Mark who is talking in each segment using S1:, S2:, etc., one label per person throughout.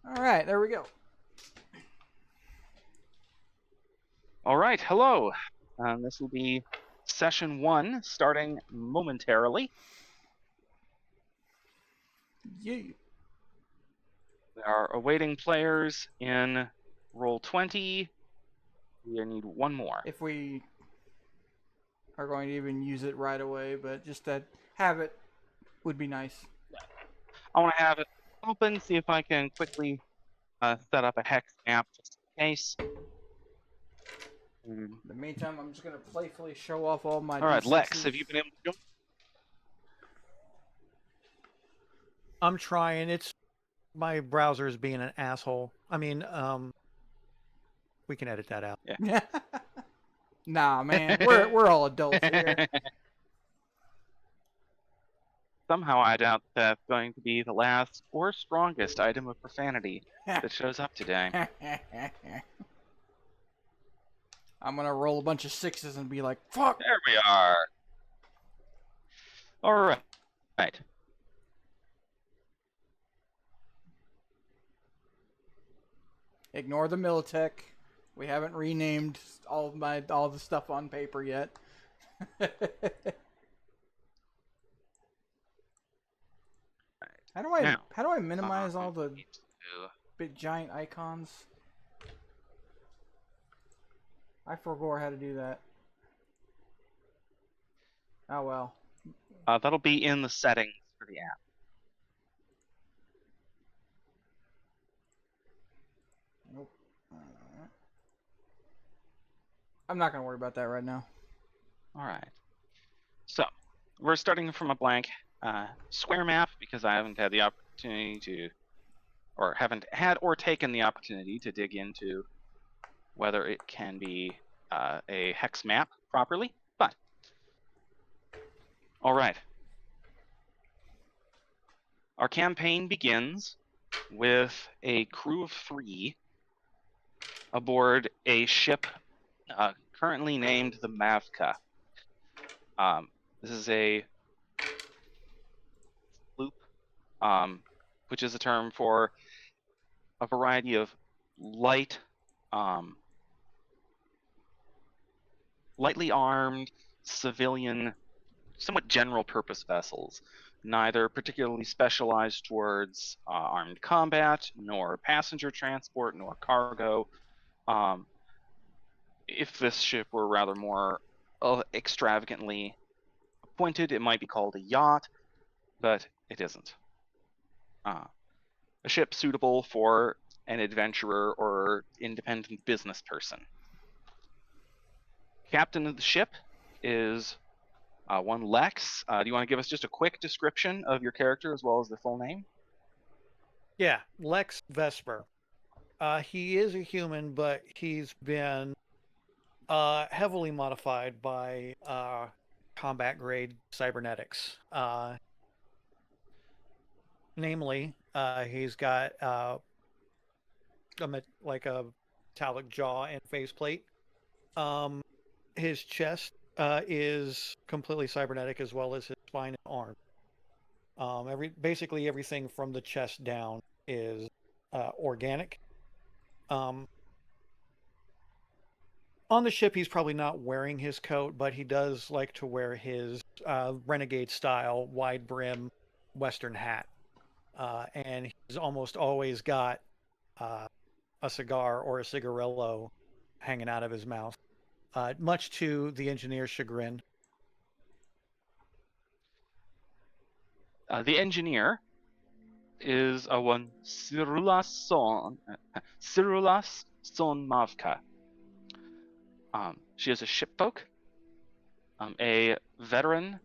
S1: All right, there we go.
S2: All right, hello. This will be session 1, starting momentarily.
S1: Yeah.
S2: We are awaiting players in roll 20. We need one more.
S1: If we are going to even use it right away, but just to have it would be nice.
S2: I want to have it open, see if I can quickly set up a hex map just in case.
S1: In the meantime, I'm just going to playfully show off all my
S2: All right,
S1: D6s.
S2: Lex, have you been able to join?
S3: I'm trying. It's my browser is being an asshole. I mean, we can edit that out.
S2: Yeah.
S1: Nah, man, we're all adults here.
S2: Somehow I doubt that's going to be the last or strongest item of profanity that shows up today.
S1: I'm gonna roll a bunch of 6s and be like, "Fuck."
S2: There we are. All right. Right.
S1: Ignore the Militech. We haven't renamed all the stuff on paper yet. How do I minimize all the big giant icons? I forgot how to do that. Oh well.
S2: That'll be in the settings for the app.
S1: Nope. I'm not gonna worry about that right now.
S2: All right. So we're starting from a blank square map because I haven't had the opportunity to, or haven't had or taken the opportunity to dig into whether it can be a hex map properly. But all right. Our campaign begins with a crew of 3 aboard a ship currently named the Mavka. This is a sloop, which is a term for a variety of light, lightly armed, civilian, somewhat general-purpose vessels, neither particularly specialized towards armed combat, nor passenger transport, nor cargo. If this ship were rather more extravagantly appointed, it might be called a yacht, but it isn't. A ship suitable for an adventurer or independent business person. Captain of the ship is one Lex. Do you want to give us just a quick description of your character as well as the full name?
S3: Yeah, Lex Vesper. He is a human, but he's been heavily modified by combat grade cybernetics. Namely, he's got like a metallic jaw and faceplate. His chest is completely cybernetic, as well as his spine and arm. Basically everything from the chest down is organic. On the ship, he's probably not wearing his coat, but he does like to wear his renegade style wide brim Western hat. And he's almost always got a cigar or a cigarillo hanging out of his mouth, much to the engineer's chagrin.
S2: The engineer is one Cyrulas Son Mavka. She is a shipfolk, a veteran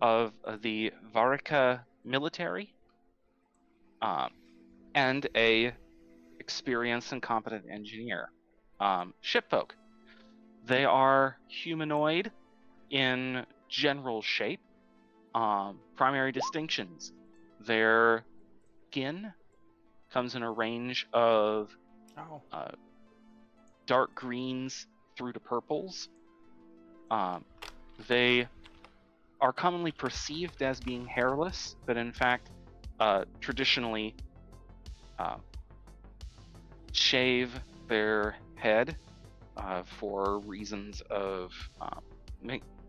S2: of the Varika military, and a experienced and competent engineer. Shipfolk. They are humanoid in general shape. Primary distinctions. Their skin comes in a range of dark greens through to purples. They are commonly perceived as being hairless, but in fact, traditionally, shave their head for reasons of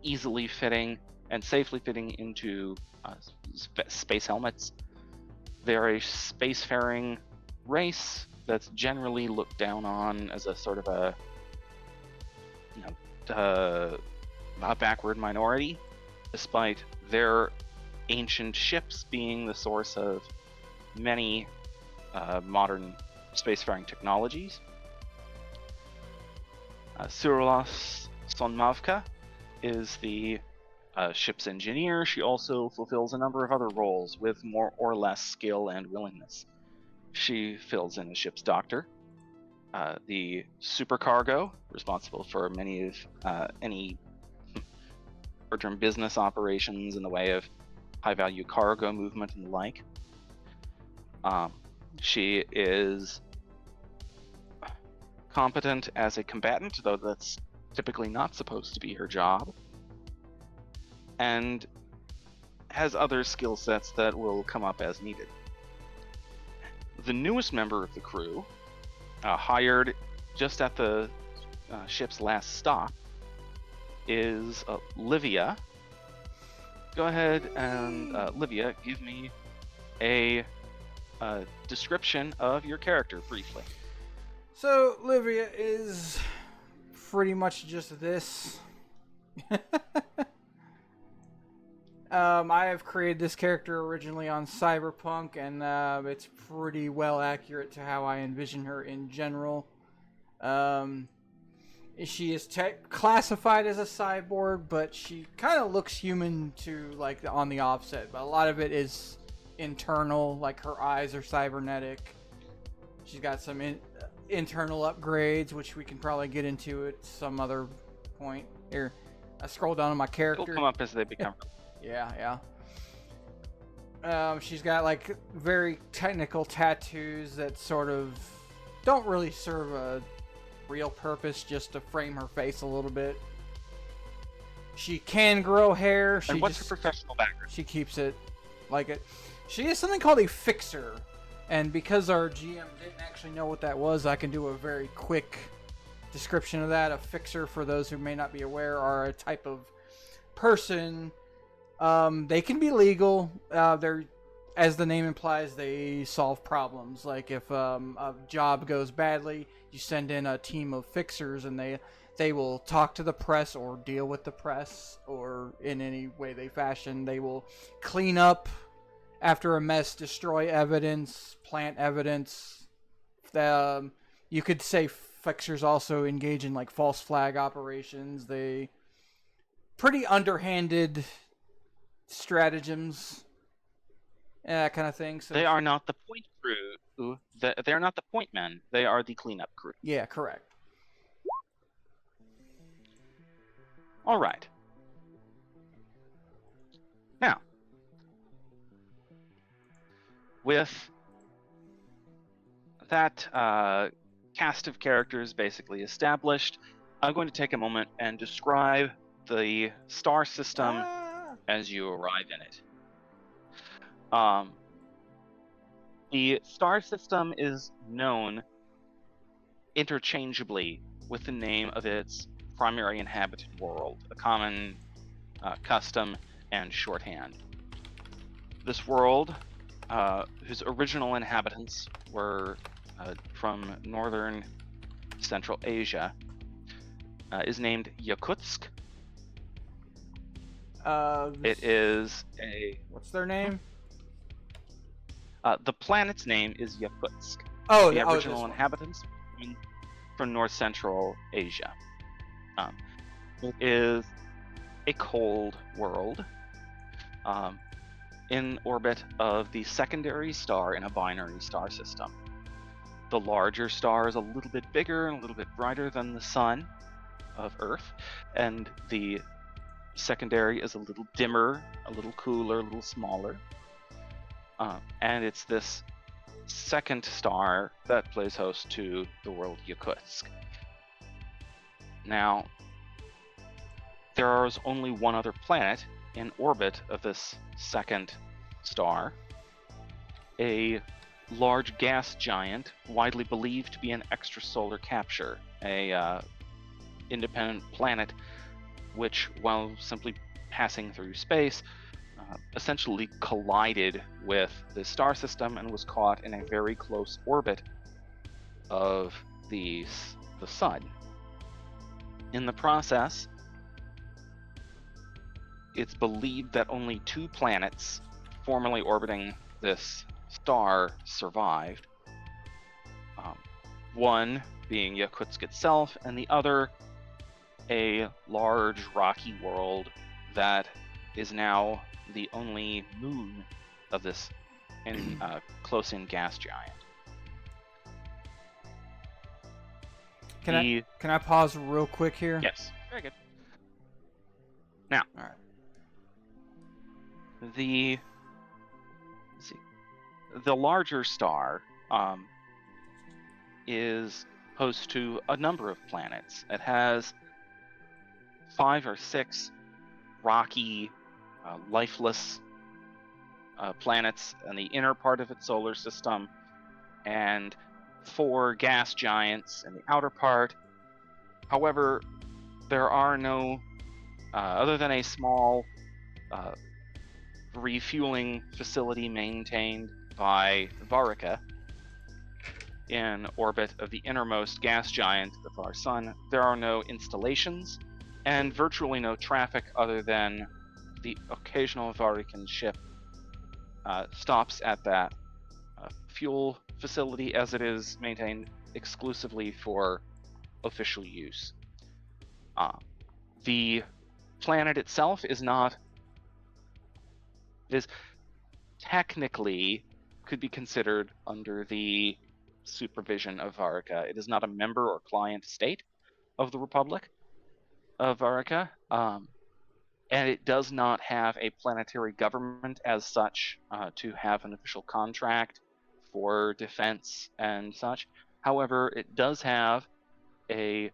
S2: easily fitting and safely fitting into space helmets. They're a spacefaring race that's generally looked down on as a sort of a backward minority, despite their ancient ships being the source of many modern spacefaring technologies. Cyrilos Sonmavka is the ship's engineer. She also fulfills a number of other roles with more or less skill and willingness. She fills in as ship's doctor. The supercargo, responsible for many of any short-term business operations in the way of high-value cargo movement and the like. She is competent as a combatant, though that's typically not supposed to be her job, and has other skill sets that will come up as needed. The newest member of the crew, hired just at the ship's last stop, is Livia. Go ahead and, Livia, give me a description of your character briefly.
S1: So, Livia is pretty much just this. I have created this character originally on Cyberpunk, and it's pretty well accurate to how I envision her in general. She is classified as a cyborg, but she kind of looks human to like on the offset. But a lot of it is internal, like her eyes are cybernetic. She's got some internal upgrades, which we can probably get into at some other point. Here, I scroll down on my character.
S2: They'll come up as they become.
S1: Yeah. She's got like very technical tattoos that sort of don't really serve a real purpose, just to frame her face a little bit. She can grow hair.
S2: And what's her professional background?
S1: She keeps it like it. She is something called a fixer, and because our GM didn't actually know what that was, I can do a very quick description of that. A fixer, for those who may not be aware, are a type of person. They can be legal. They're, as the name implies, they solve problems. Like if a job goes badly, you send in a team of fixers, and they will talk to the press or deal with the press, or in any way they fashion. They will clean up after a mess, destroy evidence, plant evidence. You could say fixers also engage in like false flag operations. They pretty underhanded stratagems, that kind of thing. So
S2: they are not the point crew. They are not the point men. They are the cleanup crew.
S1: Yeah, correct.
S2: All right. Now, with that cast of characters basically established, I'm going to take a moment and describe the star system as you arrive in it. The star system is known interchangeably with the name of its primary inhabited world, a common custom and shorthand. This world, whose original inhabitants were from northern Central Asia, is named Yakutsk. It is a...
S1: What's their name?
S2: The planet's name is Yakutsk.
S1: Oh,
S2: the original inhabitants from North Central Asia. It is a cold world in orbit of the secondary star in a binary star system. The larger star is a little bit bigger and a little bit brighter than the sun of Earth, and the secondary is a little dimmer, a little cooler, a little smaller. And it's this second star that plays host to the world Yakutsk. Now, there is only one other planet in orbit of this second star, a large gas giant, widely believed to be an extrasolar capture, a independent planet which, while simply passing through space, essentially collided with the star system and was caught in a very close orbit of the sun. In the process, it's believed that only 2 planets formerly orbiting this star survived. One being Yakutsk itself, and the other a large rocky world that is now the only moon of this close-in gas giant.
S1: Can I pause real quick here?
S2: Yes, very good. Now,
S1: All right.
S2: The larger star is host to a number of planets. It has 5 or 6 rocky, lifeless planets in the inner part of its solar system, and 4 gas giants in the outer part. However, there are no, other than a small refueling facility maintained by Varika in orbit of the innermost gas giant, the far sun, there are no installations and virtually no traffic other than the occasional Varikan ship stops at that fuel facility, as it is maintained exclusively for official use. The planet itself is technically could be considered under the supervision of Varika. It is not a member or client state of the Republic of Varika, and it does not have a planetary government as such to have an official contract for defense and such. However, it does have a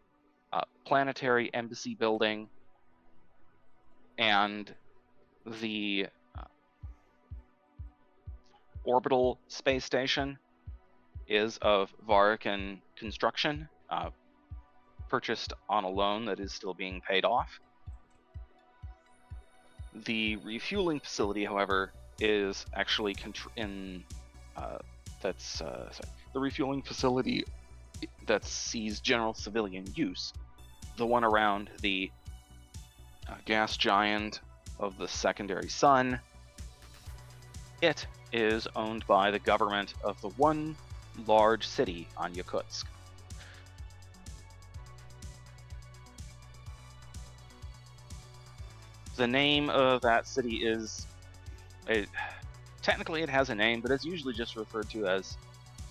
S2: planetary embassy building, and the orbital space station is of Varikan construction, purchased on a loan that is still being paid off. The refueling facility, however, is actually the refueling facility that sees general civilian use. The one around the gas giant of the secondary sun, it is owned by the government of the one large city on Yakutsk. The name of that city is... technically it has a name, but it's usually just referred to as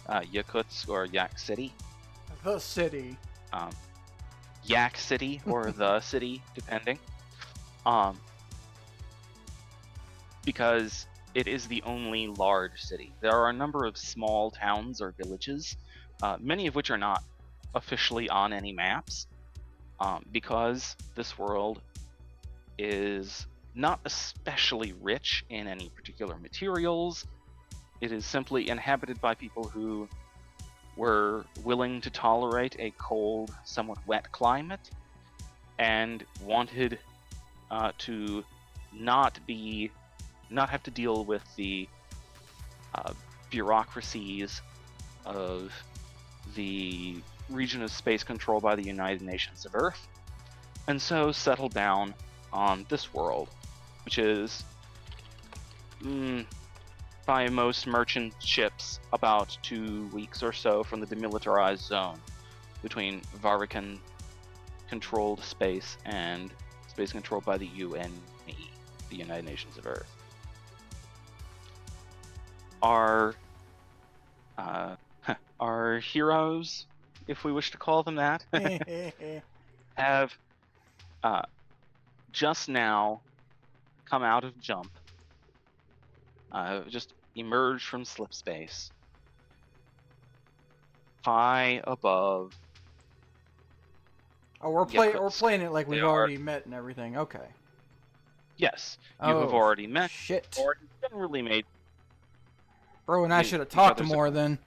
S2: Yakutsk or Yak City.
S1: The city.
S2: Yak City or the city, depending. Because it is the only large city. There are a number of small towns or villages, many of which are not officially on any maps, because this world is not especially rich in any particular materials. It is simply inhabited by people who were willing to tolerate a cold, somewhat wet climate, and wanted to not have to deal with the bureaucracies of the region of space controlled by the United Nations of Earth, and so settled down on this world, which is, by most merchant ships, about 2 weeks or so from the demilitarized zone between Varikan-controlled space and space controlled by the UNE, the United Nations of Earth. Our heroes, if we wish to call them that, have just now come out of jump, just emerged from slip space, high above.
S1: Oh, we're playing it like we've already met and everything. Okay.
S2: Yes, you have already met.
S1: Shit.
S2: Or generally made.
S1: Bro, and I
S2: each
S1: should have talked
S2: other's
S1: more then.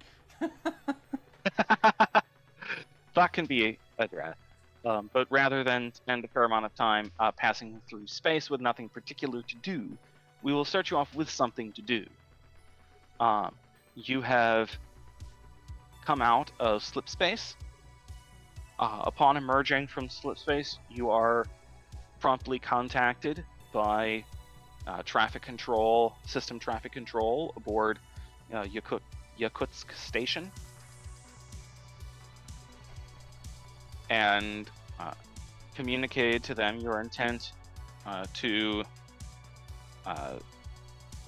S2: that can be addressed. But rather than spend a fair amount of time passing through space with nothing particular to do, we will start you off with something to do. You have come out of slip space. Upon emerging from slip space, you are promptly contacted by system traffic control aboard Yakutsk Station. And communicated to them your intent to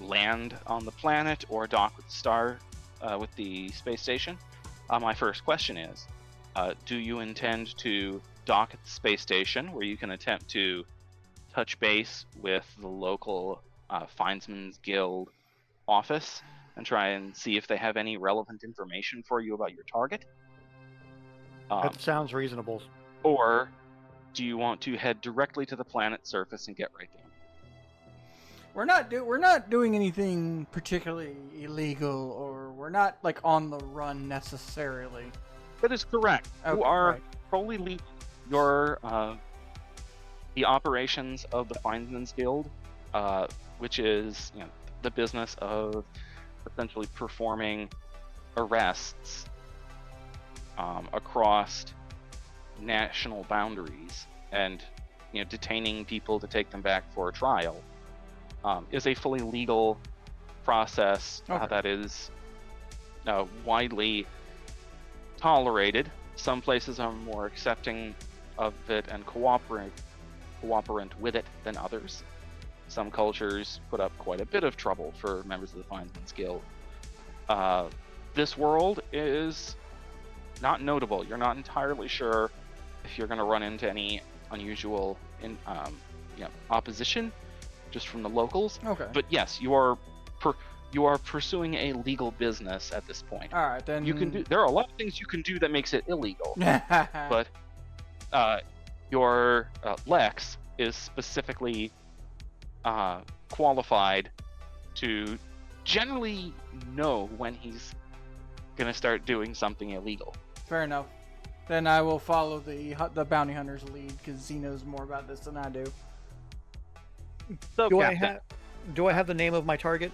S2: land on the planet or dock with the space station. My first question is, do you intend to dock at the space station where you can attempt to touch base with the local Findsman's Guild office and try and see if they have any relevant information for you about your target?
S3: That sounds reasonable.
S2: Or do you want to head directly to the planet's surface and get right there?
S1: We're not doing anything particularly illegal, or we're not like on the run necessarily.
S2: That is correct.
S1: Okay,
S2: you are
S1: right.
S2: fully legal. Your the operations of the Findsman's Guild, which is the business of essentially performing arrests across national boundaries and detaining people to take them back for a trial, is a fully legal process that is widely tolerated. Some places are more accepting of it and cooperant with it than others. Some cultures put up quite a bit of trouble for members of the Findsman's Guild. This world is not notable. You're not entirely sure if you're going to run into any unusual opposition just from the locals.
S1: Okay.
S2: But yes, you are pursuing a legal business at this point.
S1: All right, then.
S2: There are a lot of things you can do that makes it illegal. But your Lex is specifically qualified to generally know when he's going to start doing something illegal.
S1: Fair enough. Then I will follow the bounty hunter's lead because he knows more about this than I do.
S2: So,
S3: Do I have the name of my target?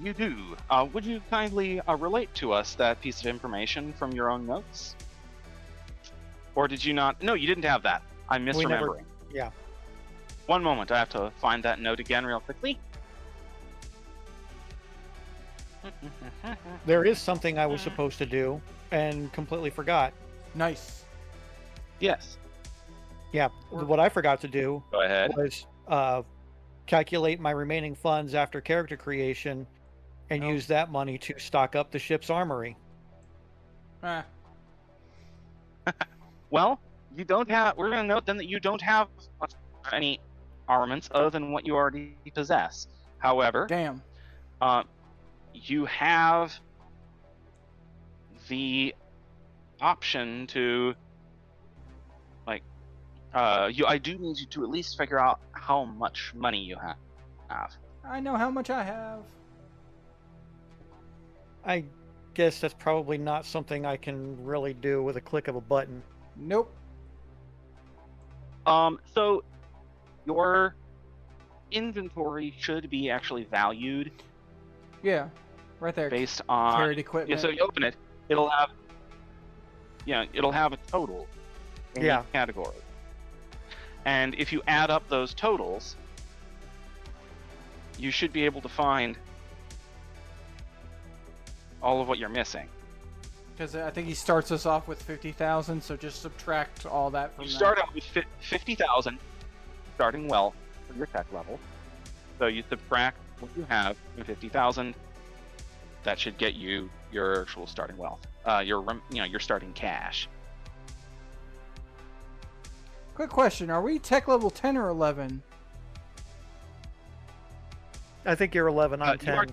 S2: You do. Would you kindly relate to us that piece of information from your own notes? Or did you not? No, you didn't have that. I'm misremembering.
S3: Yeah.
S2: One moment, I have to find that note again real quickly.
S3: There is something I was supposed to do and completely forgot.
S1: Nice.
S2: Yes.
S3: Yeah, what I forgot to do
S2: Go ahead.
S3: was calculate my remaining funds after character creation and use that money to stock up the ship's armory.
S1: Ah.
S2: Well, you don't have. We're going to note then that you don't have any armaments other than what you already possess. However,
S1: Damn.
S2: You have the option to, I do need you to at least figure out how much money you have.
S1: I know how much I have.
S3: I guess that's probably not something I can really do with a click of a button.
S1: Nope.
S2: So your inventory should be actually valued.
S1: Yeah. Right there.
S2: Based on
S1: carried equipment.
S2: Yeah, so you open it, it'll have a total in each category. And if you add up those totals, you should be able to find all of what you're missing.
S1: Because I think he starts us off with 50,000, so just subtract all that from
S2: You
S1: that.
S2: start out with 50,000, starting well for your tech level. So you subtract what you have from 50,000. That should get you your actual starting wealth, your starting cash.
S1: Quick question: are we tech level 10 or 11?
S3: I think you're 11, I'm 10.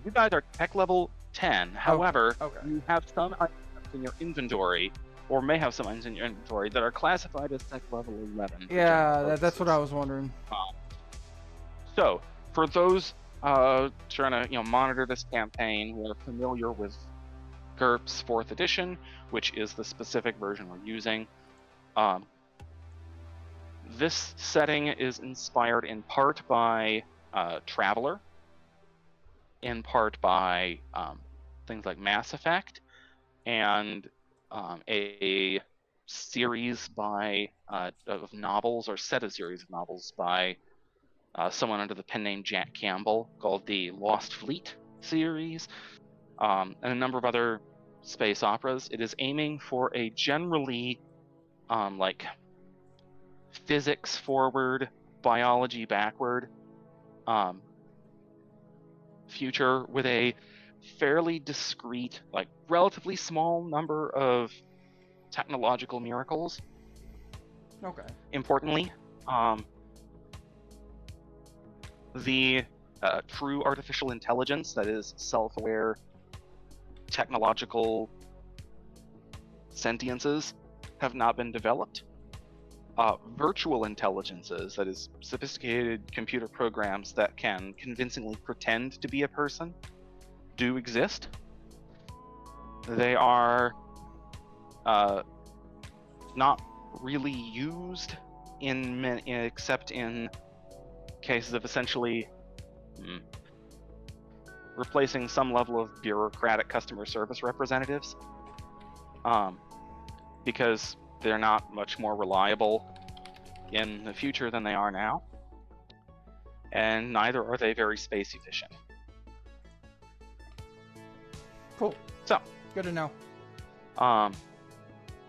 S2: You guys are tech level 10. However,
S1: okay.
S2: you have some items in your inventory, or may have some items in your inventory that are classified as tech level 11.
S1: Yeah, that's what I was wondering.
S2: So, for those trying to monitor this campaign who are familiar with GURPS 4th edition, which is the specific version we're using, this setting is inspired in part by Traveler, in part by things like Mass Effect, and a series of novels, or set of series of novels by someone under the pen name Jack Campbell, called the Lost Fleet series, and a number of other space operas. It is aiming for a generally like physics forward, biology backward future with a fairly discrete, like relatively small number of technological miracles.
S1: Okay.
S2: Importantly, the true artificial intelligence that is self-aware technological sentiences have not been developed. Virtual intelligences, that is sophisticated computer programs that can convincingly pretend to be a person, do exist. They are not really used except in cases of essentially replacing some level of bureaucratic customer service representatives, because they're not much more reliable in the future than they are now, and neither are they very space efficient.
S1: Cool.
S2: So,
S1: good to know.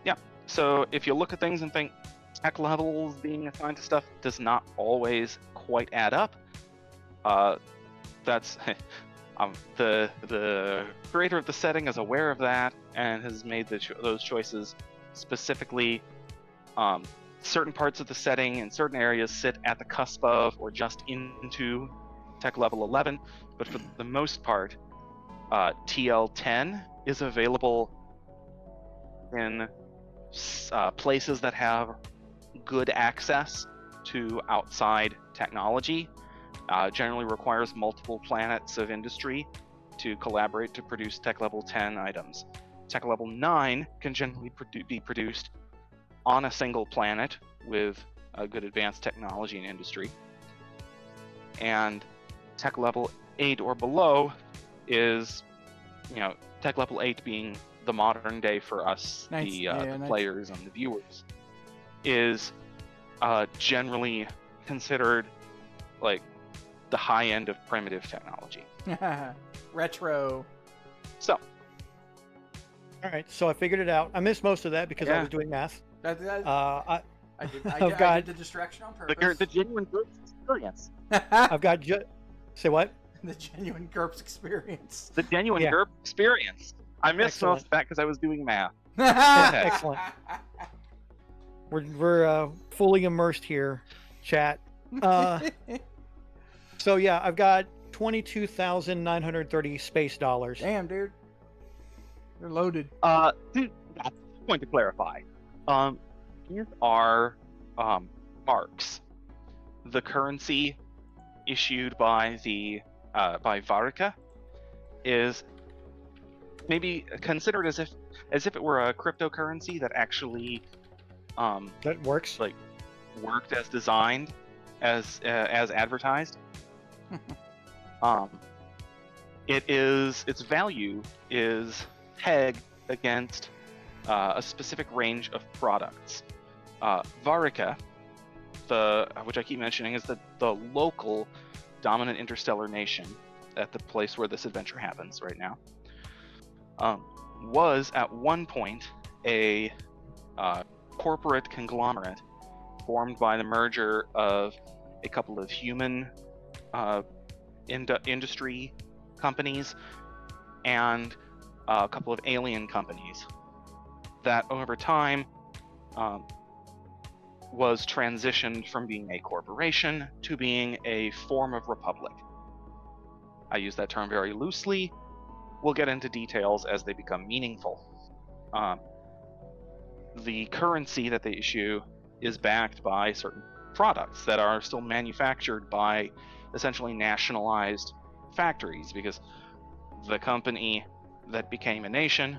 S2: Yeah. So if you look at things and think tech levels being assigned to stuff does not always quite add up, that's the creator of the setting is aware of that and has made those choices specifically. Certain parts of the setting and certain areas sit at the cusp of or just into tech level 11, but for the most part, TL10 is available in places that have good access to outside technology. Generally requires multiple planets of industry to collaborate to produce tech level 10 items. Tech level 9 can generally be produced on a single planet with a good advanced technology and industry. And tech level 8 or below is, tech level 8 being the modern day for us, the players and the viewers, is generally considered like the high end of primitive technology.
S1: Retro.
S2: So.
S3: All right, so I figured it out. I missed most of that because I was doing math.
S1: I did the distraction on purpose.
S2: The genuine GURPS experience.
S3: I've got say what?
S1: The genuine GURPS experience.
S2: The genuine GURPS experience. I missed most of that because I was doing math.
S3: Excellent. We're fully immersed here, chat. So yeah, I've got 22,930 space dollars.
S1: Damn, dude. They're loaded.
S2: Dude, that's the point to clarify. These are marks. The currency issued by by Varica is maybe considered as if it were a cryptocurrency that actually
S3: that works,
S2: like worked as designed, as advertised. Its value is pegged against a specific range of products. Varica, which I keep mentioning, is the local dominant interstellar nation at the place where this adventure happens right now. Was at one point a corporate conglomerate formed by the merger of a couple of human industry companies and a couple of alien companies that over time was transitioned from being a corporation to being a form of republic. I use that term very loosely. We'll get into details as they become meaningful. The currency that they issue is backed by certain products that are still manufactured by essentially nationalized factories, because the company that became a nation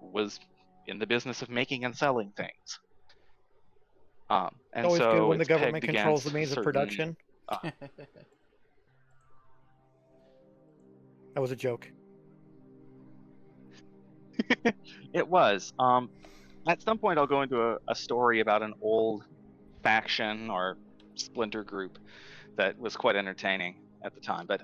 S2: was in the business of making and selling things. And
S3: It's always
S2: so
S3: good when the
S2: it's
S3: government
S2: pegged
S3: controls the
S2: against
S3: means of
S2: certain-
S3: production. That was a joke.
S2: It was. At some point, I'll go into a story about an old faction or splinter group that was quite entertaining at the time. But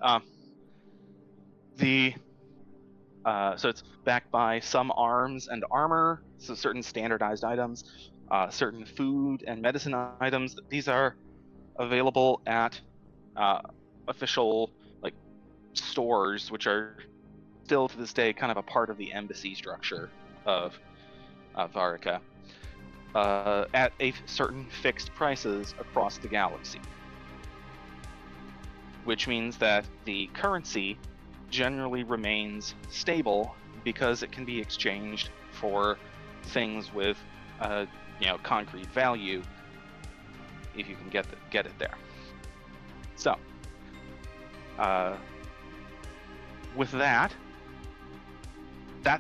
S2: so it's backed by some arms and armor, so certain standardized items, certain food and medicine items. These are available at official stores, which are still to this day kind of a part of the embassy structure of Varica, at a certain fixed prices across the galaxy, which means that the currency generally remains stable because it can be exchanged for things with concrete value if you can get it there. So with that,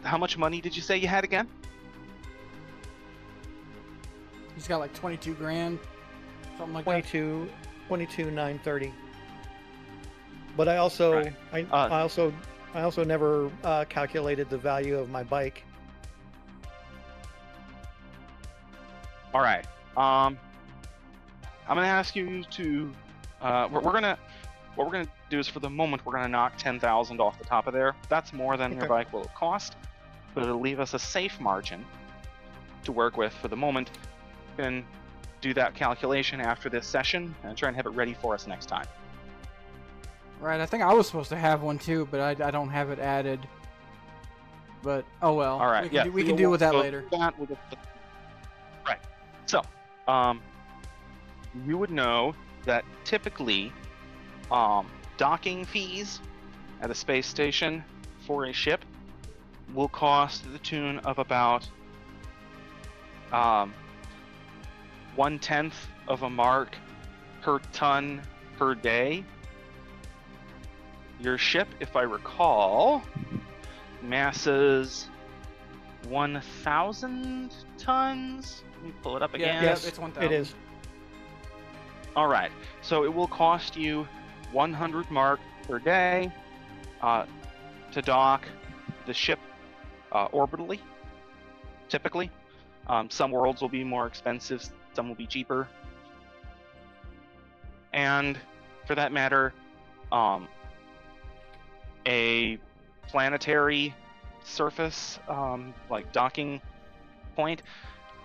S2: how much money did you say you had again?
S1: He's got like 22 grand, something like
S3: 22,930. But I also,
S2: Right.
S3: I also never calculated the value of my bike.
S2: All right. I'm gonna ask you to. What we're gonna do is, for the moment, we're gonna knock 10,000 off the top of there. That's more than your
S3: Okay.
S2: bike will cost, but it'll leave us a safe margin to work with for the moment. We can do that calculation after this session and try and have it ready for us next time.
S1: that. Right, I think I was supposed to have one too, but I don't have it added. But, oh well.
S2: All right.
S1: We can deal with that later.
S2: Right. So, you would know that typically, docking fees at a space station for a ship will cost to the tune of about 1/10 of a mark per ton per day. Your ship, if I recall, masses 1,000 tons. Let me pull it up again.
S3: Yes,
S1: it's 1,000.
S3: it is.
S2: All right. So it will cost you 100 mark per day to dock the ship orbitally, typically. Some worlds will be more expensive, some will be cheaper. And for that matter, a planetary surface, like docking point,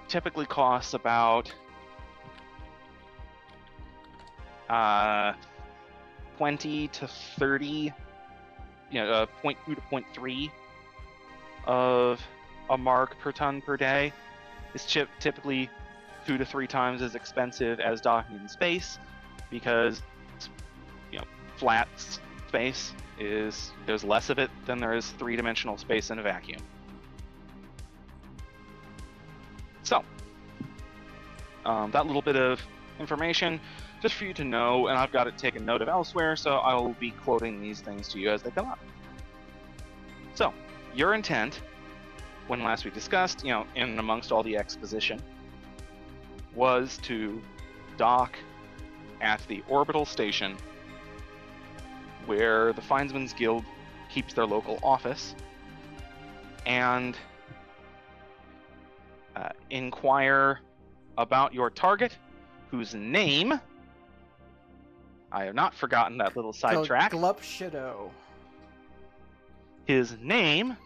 S2: typically costs about 20 to 30, 0.2 to 0.3 of a mark per ton per day. It's typically 2 to 3 times as expensive as docking in space, because flat space there's less of it than there is three-dimensional space in a vacuum. So that little bit of information just for you to know, and I've got it taken note of elsewhere, so I will be quoting these things to you as they come up. So your intent, when last we discussed, in amongst all the exposition, was to dock at the orbital station where the Findsman's Guild keeps their local office, and inquire about your target, whose name I have not forgotten. That little sidetrack.
S1: Glupshido.
S2: His name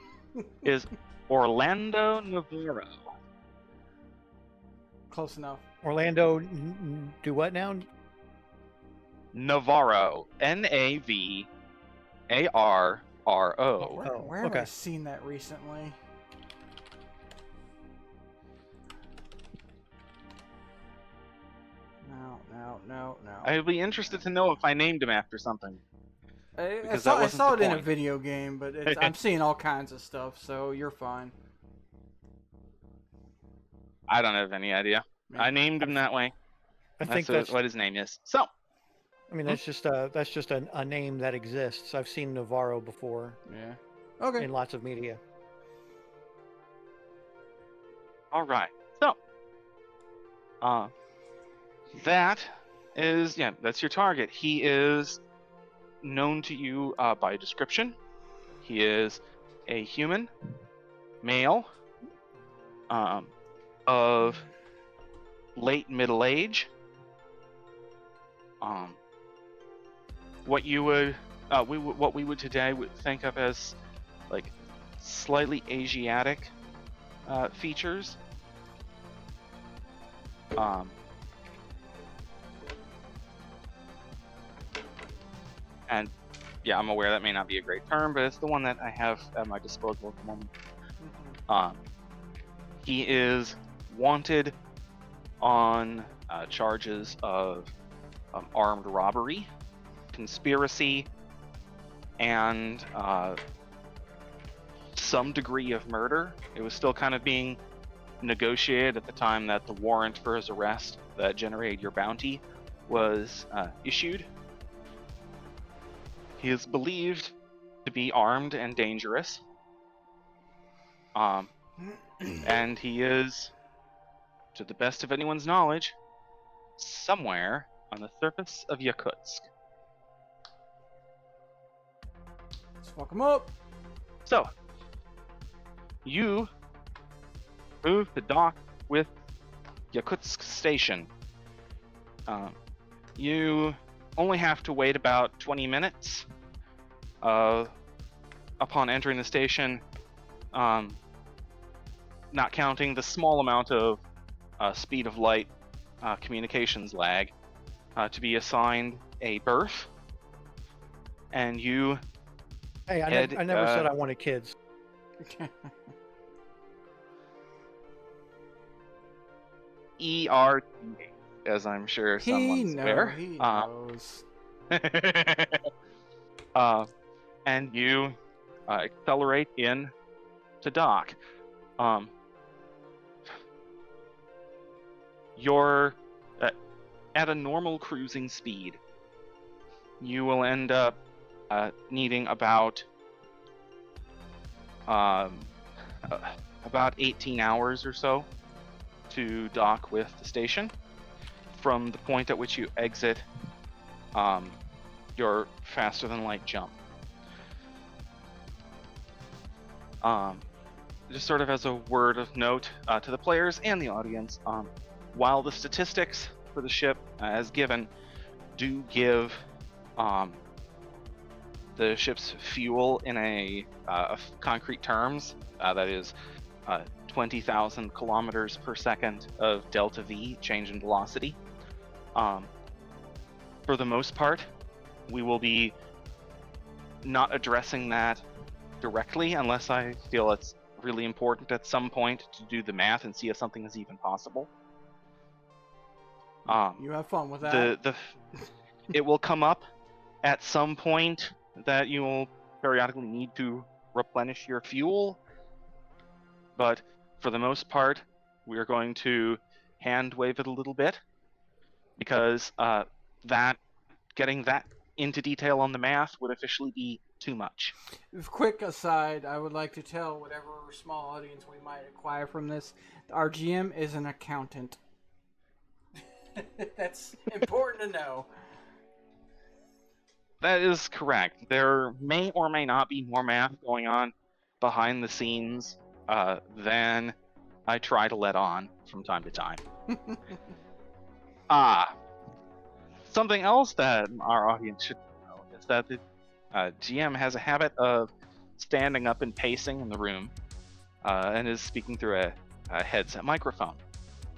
S2: is Orlando Navarro.
S1: Close enough.
S3: Orlando, do what now?
S2: Navarro. Navarro.
S1: Where have
S3: okay.
S1: I seen that recently? No.
S2: I'd be interested to know if I named him after something.
S1: I
S2: Because
S1: saw,
S2: that
S1: I
S2: wasn't
S1: saw it
S2: the
S1: in a
S2: point.
S1: video game, but I'm seeing all kinds of stuff, so you're fine.
S2: I don't have any idea. I named him that way.
S3: I
S2: That's
S3: think that's
S2: what his name is. So,
S3: I mean, that's just a name that exists. I've seen Navarro before
S1: Yeah. Okay.
S3: in lots of media.
S2: All right. So, that is, yeah, that's your target. He is known to you by description. He is a human, male, of late middle age. What you would, what we would today would think of as like slightly Asiatic features. And yeah, I'm aware that may not be a great term, but it's the one that I have at my disposal at the moment. He is wanted on charges of armed robbery, conspiracy, and some degree of murder. It was still kind of being negotiated at the time that the warrant for his arrest that generated your bounty was issued. He is believed to be armed and dangerous. And he is, to the best of anyone's knowledge, somewhere on the surface of Yakutsk.
S1: Let's fuck him up.
S2: So, you move to dock with Yakutsk Station. You only have to wait about 20 minutes upon entering the station, not counting the small amount of speed of light communications lag, to be assigned a berth. And you
S3: Hey, I never said I wanted kids.
S2: ERT, as I'm sure someone's aware.
S1: He knows.
S2: And you accelerate in to dock. You're at a normal cruising speed. You will end up needing about 18 hours or so to dock with the station. From the point at which you exit your faster than light jump. Just sort of as a word of note to the players and the audience, while the statistics for the ship as given do give the ship's fuel in a concrete terms, that is 20,000 kilometers per second of delta V change in velocity. For the most part, we will be not addressing that directly unless I feel it's really important at some point to do the math and see if something is even possible.
S1: You have fun with that.
S2: It will come up at some point that you will periodically need to replenish your fuel, but for the most part, we are going to hand wave it a little bit because getting that into detail on the math would officially be too much.
S1: Quick aside, I would like to tell whatever small audience we might acquire from this, our GM is an accountant. That's important to know.
S2: That is correct. There may or may not be more math going on behind the scenes than I try to let on from time to time. Something else that our audience should know is that the GM has a habit of standing up and pacing in the room and is speaking through a headset microphone.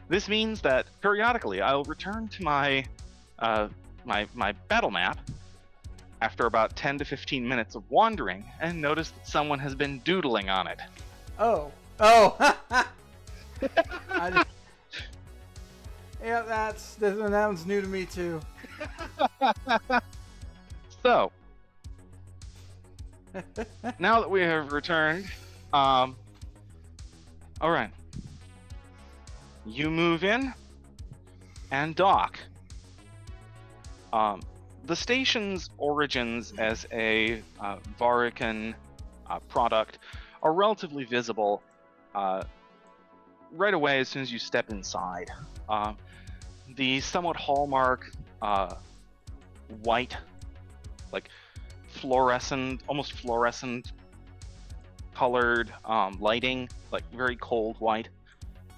S2: This means that periodically I'll return to my battle map after about 10 to 15 minutes of wandering and notice that someone has been doodling on it.
S1: Oh. Yeah, that one's new to me too.
S2: So, now that we have returned, all right, you move in and dock. the station's origins as a Varican product are relatively visible right away as soon as you step inside. The somewhat hallmark white, like fluorescent, almost fluorescent colored lighting, like very cold white,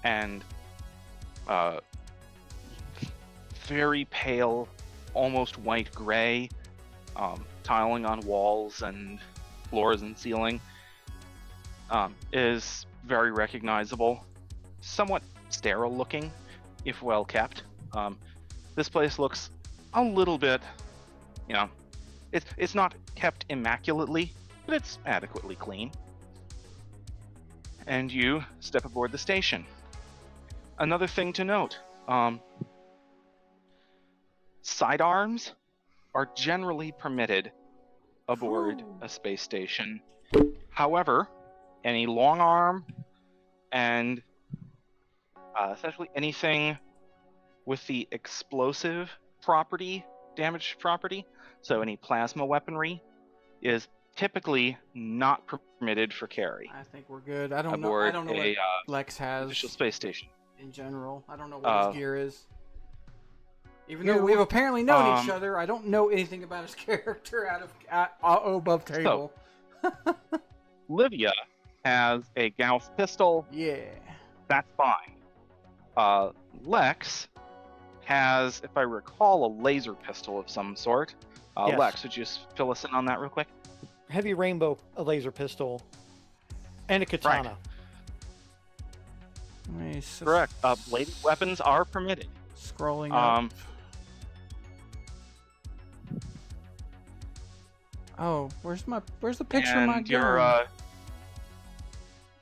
S2: and very pale, almost white gray tiling on walls and floors and ceiling is very recognizable. Somewhat sterile looking, if well kept. This place looks a little bit, it's not kept immaculately, but it's adequately clean. And you step aboard the station. Another thing to note, sidearms are generally permitted aboard a space station. However, any long arm and essentially anything with the explosive property, damaged property, so any plasma weaponry, is typically not permitted for carry
S1: I think we're good. I don't know
S2: aboard
S1: what Lex has
S2: official space station.
S1: in general. I don't know what his gear is. Even though
S2: Here,
S1: we've apparently known each other, I don't know anything about his character above table.
S2: Livia has a Gauss pistol.
S1: Yeah.
S2: That's fine. Lex has, if I recall, a laser pistol of some sort.
S3: Yes.
S2: Lex, would you just fill us in on that real quick?
S3: Heavy rainbow, a laser pistol, and a katana.
S1: Nice.
S2: Correct. Bladed weapons are permitted.
S1: Scrolling up. Oh, where's the picture of my
S2: And
S1: gun?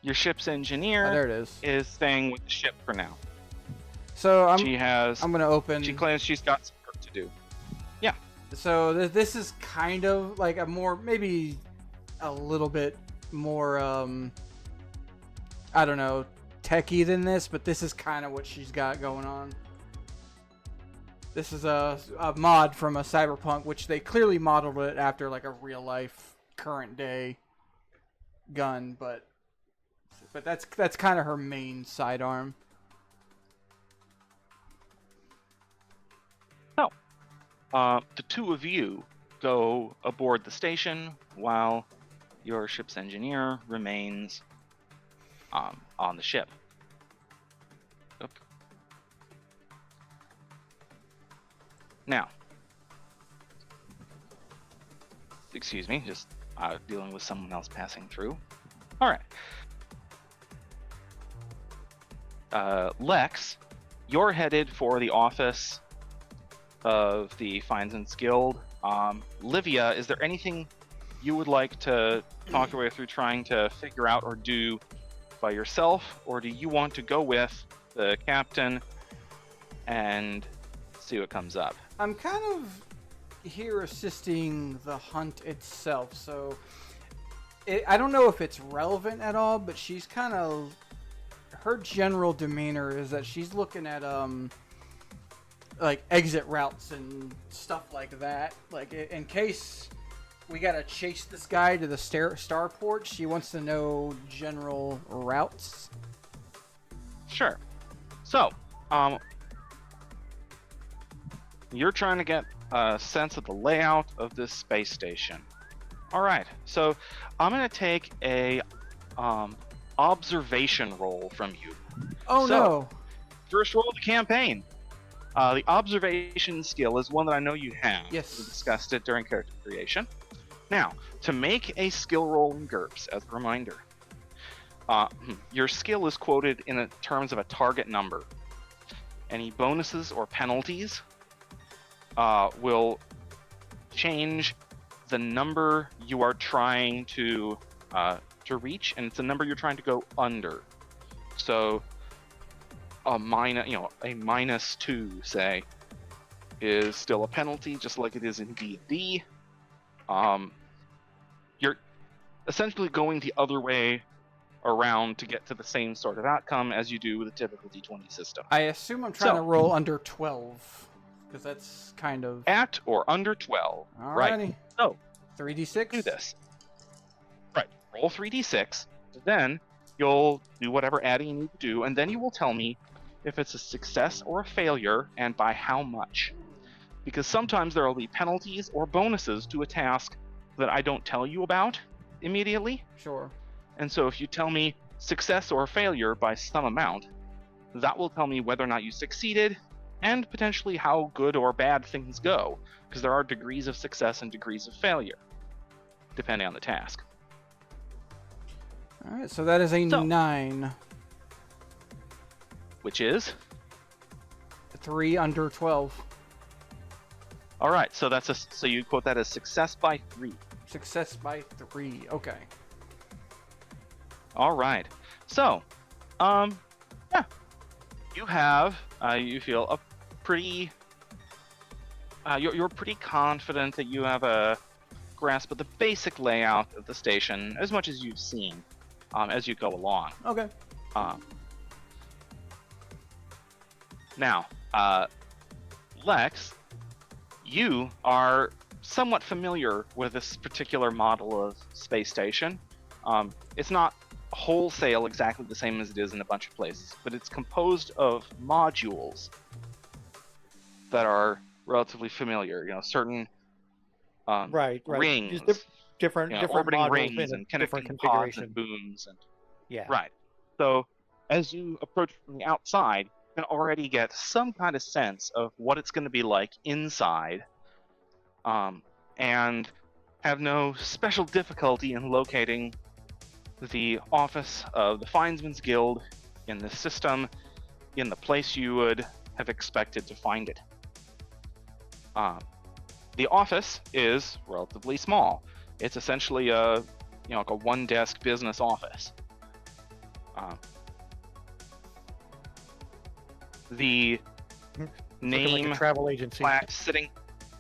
S2: your ship's engineer
S1: There it is.
S2: staying with the ship for now.
S1: So I'm gonna open.
S2: She claims she's got some work to do. Yeah.
S1: So this is kind of like maybe a little bit more I don't know, techie than this, but this is kind of what she's got going on. This is a mod from a Cyberpunk, which they clearly modeled it after like a real life current day gun, but that's kind of her main sidearm.
S2: So, the two of you go aboard the station while your ship's engineer remains on the ship. Oop. Now, excuse me, just dealing with someone else passing through. All right. Lex, you're headed for the office of the Fines and Skilled. Livia, is there anything you would like to talk your way through trying to figure out or do by yourself, or do you want to go with the captain and see what comes up?
S1: I'm kind of here assisting the hunt itself, so I don't know if it's relevant at all, but she's kind of, her general demeanor is that she's looking at like exit routes and stuff like that, like in case we gotta chase this guy to the starport. She wants to know general routes.
S2: Sure. So, you're trying to get a sense of the layout of this space station. All right. So, I'm gonna take a observation roll from you.
S1: Oh no!
S2: First roll of the campaign. The observation skill is one that I know you have.
S1: Yes.
S2: We discussed it during character creation. Now, to make a skill roll in GURPS, as a reminder, your skill is quoted in terms of a target number. Any bonuses or penalties will change the number you are trying to reach, and it's a number you're trying to go under. So, a -2, say, is still a penalty, just like it is in D&D. You're essentially going the other way around to get to the same sort of outcome as you do with a typical D20 system.
S1: I assume I'm trying to roll under 12 because that's kind of...
S2: At or under 12.
S1: Alrighty.
S2: Right. So,
S1: 3d6?
S2: do this. Right. Roll 3d6. Then you'll do whatever adding you need to do, and then you will tell me if it's a success or a failure, and by how much. Because sometimes there will be penalties or bonuses to a task that I don't tell you about immediately.
S1: Sure.
S2: And so if you tell me success or failure by some amount, that will tell me whether or not you succeeded, and potentially how good or bad things go, because there are degrees of success and degrees of failure, depending on the task.
S1: Alright, so that is a 9.
S2: Which is?
S1: 3 under 12.
S2: All right, so so you quote that as success by 3.
S1: Success by 3. Okay.
S2: All right. So, yeah, you have you feel a pretty you're pretty confident that you have a grasp of the basic layout of the station as much as you've seen as you go along.
S1: Okay.
S2: Now, Lex, you are somewhat familiar with this particular model of space station. It's not wholesale exactly the same as it is in a bunch of places, but it's composed of modules that are relatively familiar. You know, certain
S3: Right.
S2: rings,
S3: Just different
S2: orbiting
S3: modules
S2: rings
S3: in a
S2: and
S3: different
S2: connecting pods
S3: configuration.
S2: and booms and
S3: Yeah.
S2: right. So as you approach from the outside, you can already get some kind of sense of what it's going to be like inside, and have no special difficulty in locating the office of the Finesman's Guild in the system in the place you would have expected to find it. The office is relatively small. It's essentially like a one-desk business office. The
S3: Looking
S2: name
S3: like a travel agency.
S2: plaque sitting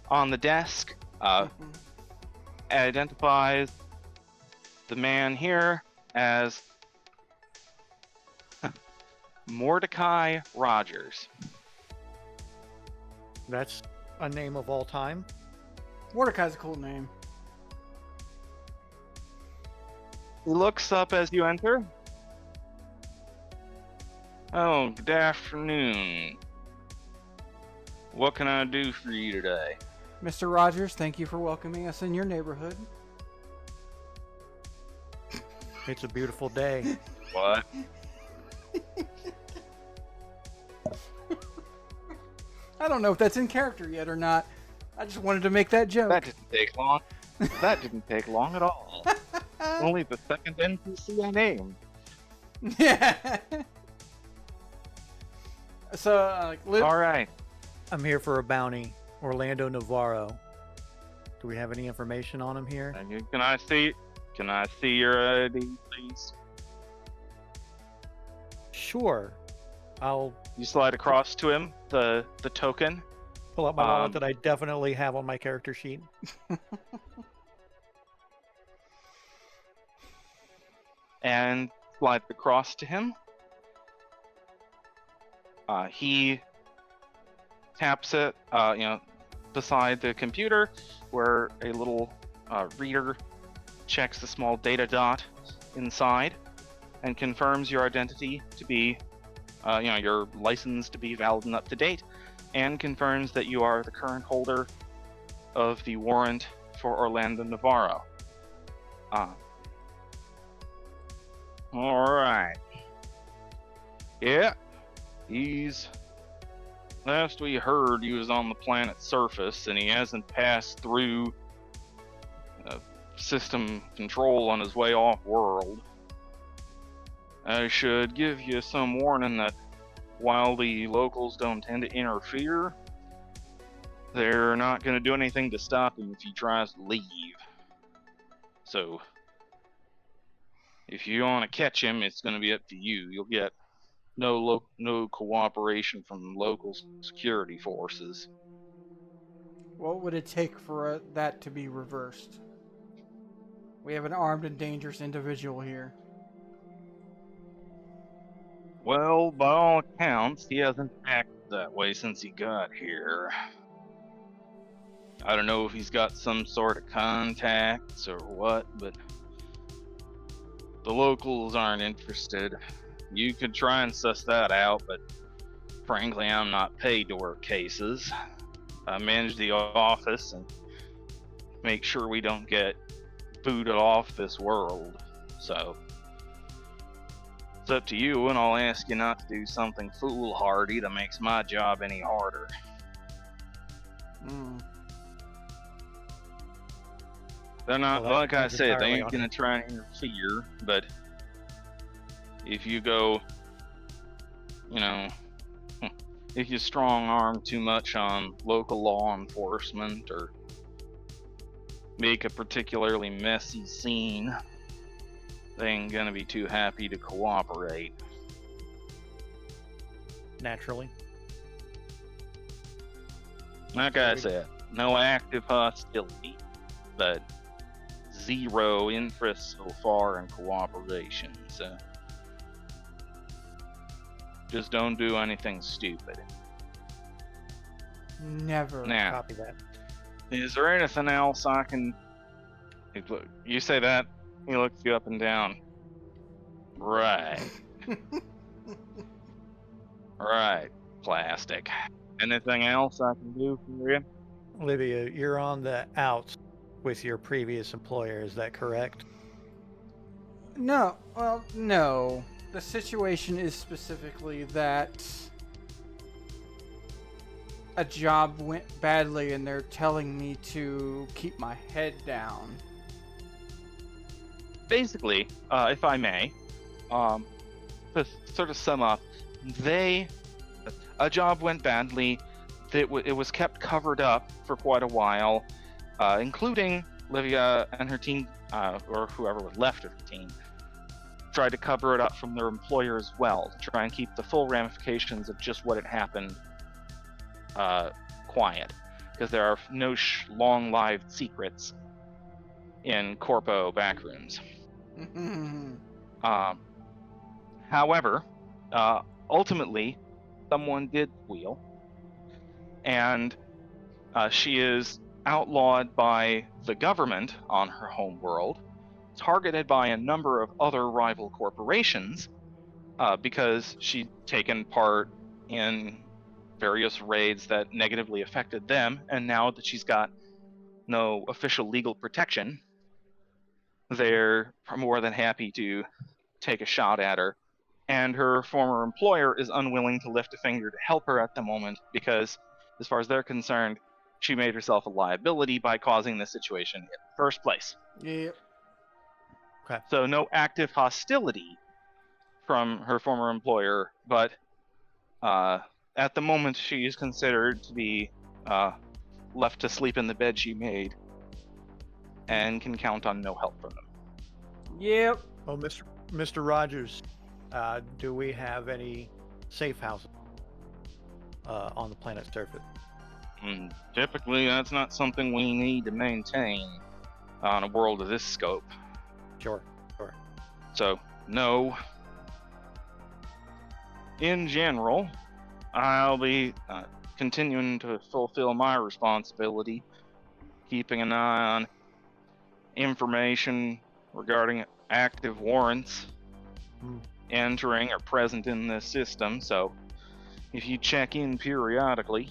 S2: on the desk identifies the man here as Mordecai Rogers.
S3: That's a name of all time.
S1: Mordecai's a cool name.
S2: He looks up as you enter. Oh, good afternoon. What can I do for you today?
S1: Mr. Rogers, thank you for welcoming us in your neighborhood.
S3: It's a beautiful day.
S2: What?
S1: I don't know if that's in character yet or not. I just wanted to make that joke.
S2: That didn't take long. That didn't take long at all. Only the second NPC I named.
S1: Yeah. So,
S2: All right.
S3: I'm here for a bounty. Orlando Navarro. Do we have any information on him here?
S2: Can I see your ID, please?
S3: Sure. I'll
S2: You slide across to him the token.
S3: pull out my wallet that I definitely have on my character sheet.
S2: And slide across to him. He taps it, beside the computer, where a little reader checks the small data dot inside, and confirms your identity to be, your license to be valid and up to date, and confirms that you are the current holder of the warrant for Orlando Navarro. All right. Yeah, last we heard, he was on the planet's surface, and he hasn't passed through system control on his way off-world. I should give you some warning that while the locals don't tend to interfere, they're not going to do anything to stop him if he tries to leave. So, if you want to catch him, it's going to be up to you. You'll get no cooperation from local security forces.
S1: what would it take for that to be reversed? We have an armed and dangerous individual here.
S2: Well, by all accounts, he hasn't attacked that way since he got here. I don't know if he's got some sort of contacts or what, but the locals aren't interested. You could try and suss that out, but frankly, I'm not paid to work cases. I manage the office and make sure we don't get booted off this world. So, it's up to you, and I'll ask you not to do something foolhardy that makes my job any harder.
S1: Mm.
S2: They're not,
S3: Well, that
S2: like I
S3: depends
S2: said, they
S3: entirely
S2: ain't
S3: on
S2: gonna try and interfere, but if you go, you know, if you strong arm too much on local law enforcement or make a particularly messy scene, they ain't gonna be too happy to cooperate.
S3: naturally.
S2: Like I said, no active hostility, but zero interest so far in cooperation, so just don't do anything stupid.
S1: Never.
S2: Now,
S3: Copy that.
S2: is there anything else I can... You say that, he looks you up and down. Right. Right, plastic. Anything else I can do for you?
S3: Olivia, you're on the outs with your previous employer, is that correct?
S1: No. Well, no. The situation is specifically that a job went badly and they're telling me to keep my head down.
S2: Basically, if I may, to sort of sum up, a job went badly. It was kept covered up for quite a while, including Livia and her team, or whoever was left of her team, tried to cover it up from their employer as well, to try and keep the full ramifications of just what had happened quiet, because there are no long-lived secrets in corpo backrooms. However, ultimately, someone did squeal, and she is outlawed by the government on her home world, targeted by a number of other rival corporations because she'd taken part in various raids that negatively affected them, and now that she's got no official legal protection, they're more than happy to take a shot at her. And her former employer is unwilling to lift a finger to help her at the moment because, as far as they're concerned, she made herself a liability by causing this situation in the first place.
S1: Yep.
S3: Okay.
S2: So no active hostility from her former employer, but at the moment she is considered to be left to sleep in the bed she made and can count on no help from them.
S1: Yep.
S3: Oh, Mr. Rogers, do we have any safe houses on the planet's surface?
S2: Typically, that's not something we need to maintain on a world of this scope.
S3: Sure.
S2: So, no. In general, I'll be continuing to fulfill my responsibility, keeping an eye on information regarding active warrants entering or present in this system. So, if you check in periodically,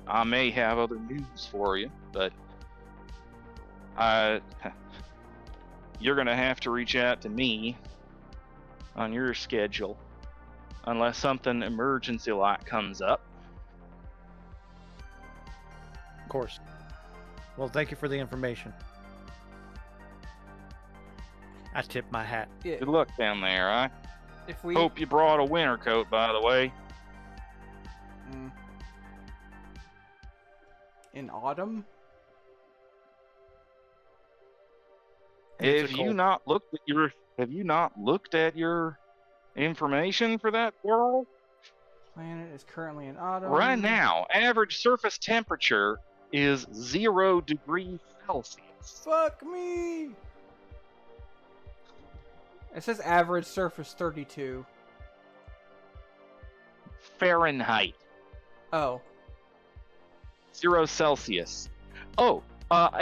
S2: I may have other news for you, but you're going to have to reach out to me on your schedule unless something emergency-like comes up.
S3: Of course. Well, thank you for the information. I tip my hat.
S1: Yeah.
S2: Good luck down there. I
S1: If we
S2: hope you brought a winter coat, by the way.
S1: In autumn?
S3: It's
S2: Have
S3: a
S2: you
S3: cold-
S2: not looked at your information for that world?
S1: Planet is currently in autumn.
S2: Right now, average surface temperature is 0 degrees Celsius.
S1: Fuck me! It says average surface 32.
S2: Fahrenheit.
S1: Oh.
S2: 0 Celsius. Oh,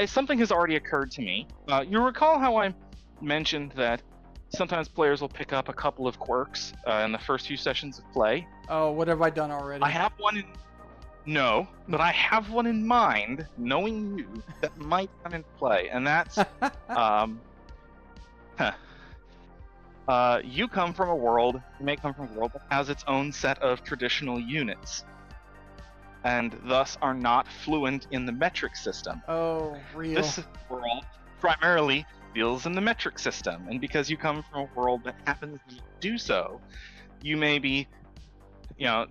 S2: something has already occurred to me. You recall how I mentioned that sometimes players will pick up a couple of quirks in the first few sessions of play?
S1: Oh, what have I done already?
S2: I have one in... No, but I have one in mind, knowing you, that might come into play, and that's... you come from a world, you may come from a world that has its own set of traditional units, and thus are not fluent in the metric system.
S1: Oh, real.
S2: This world primarily deals in the metric system, and because you come from a world that happens to do so, you may be, I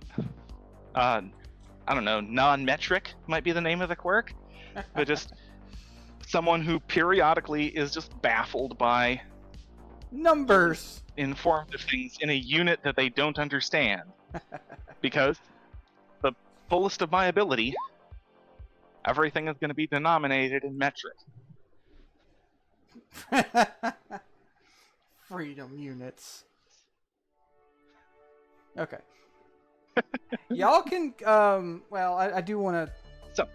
S2: don't know, non-metric might be the name of the quirk, but just someone who periodically is just baffled by
S1: numbers,
S2: informed of things in a unit that they don't understand. Because the fullest of my ability, everything is going to be denominated in metric.
S1: Freedom units. Okay. Y'all can, well, I do want to...
S2: So,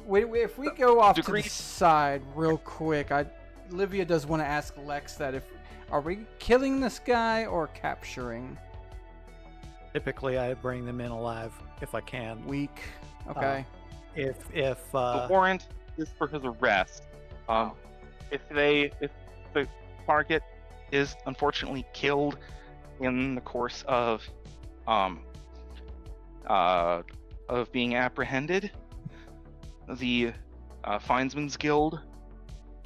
S1: if we go off to the
S2: degrees-
S1: side real quick, Olivia does want to ask Lex that are we killing this guy or capturing?
S3: Typically, I bring them in alive if I can.
S1: Weak. Okay.
S3: If
S2: the warrant is for his arrest. If the target is unfortunately killed in the course of being apprehended, the Finesman's Guild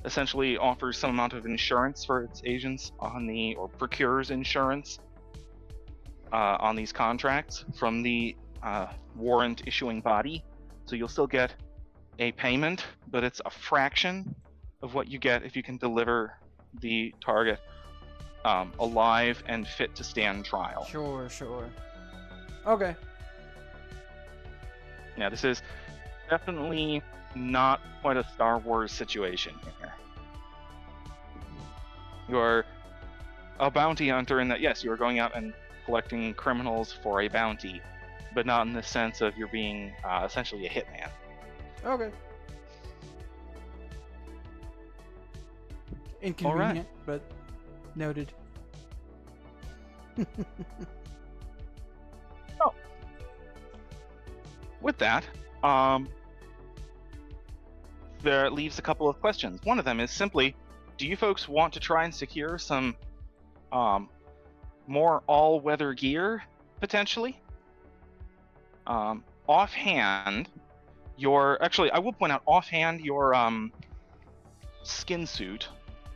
S2: essentially offers some amount of insurance for its agents or procures insurance on these contracts from the warrant issuing body. So you'll still get a payment, but it's a fraction of what you get if you can deliver the target alive and fit to stand trial.
S1: Sure. Okay.
S2: Yeah, this is definitely not quite a Star Wars situation here. You're a bounty hunter in that, yes, you are going out and collecting criminals for a bounty, but not in the sense of you're being essentially a hitman.
S1: Okay. Inconvenient, but noted.
S2: With that, there leaves a couple of questions. One of them is simply, do you folks want to try and secure some more all-weather gear, potentially? Offhand, I will point out, offhand, your skin suit,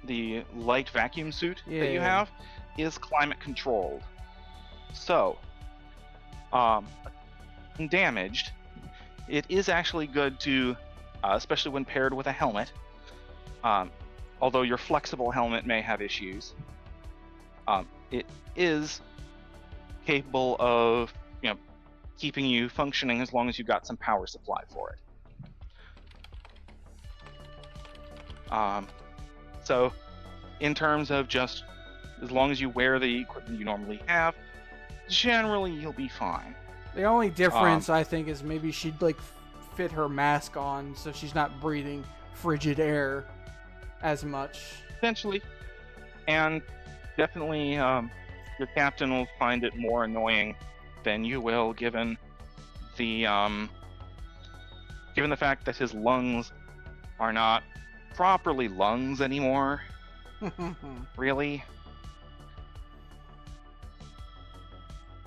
S2: the light vacuum suit that you have, is climate controlled. So, damaged, it is actually good to, especially when paired with a helmet, although your flexible helmet may have issues, it is capable of keeping you functioning as long as you've got some power supply for it. So in terms of just as long as you wear the equipment you normally have, generally you'll be fine.
S1: The only difference, I think, is maybe she'd fit her mask on so she's not breathing frigid air as much.
S2: Potentially. And definitely your captain will find it more annoying than you will, given the fact that his lungs are not properly lungs anymore. Really?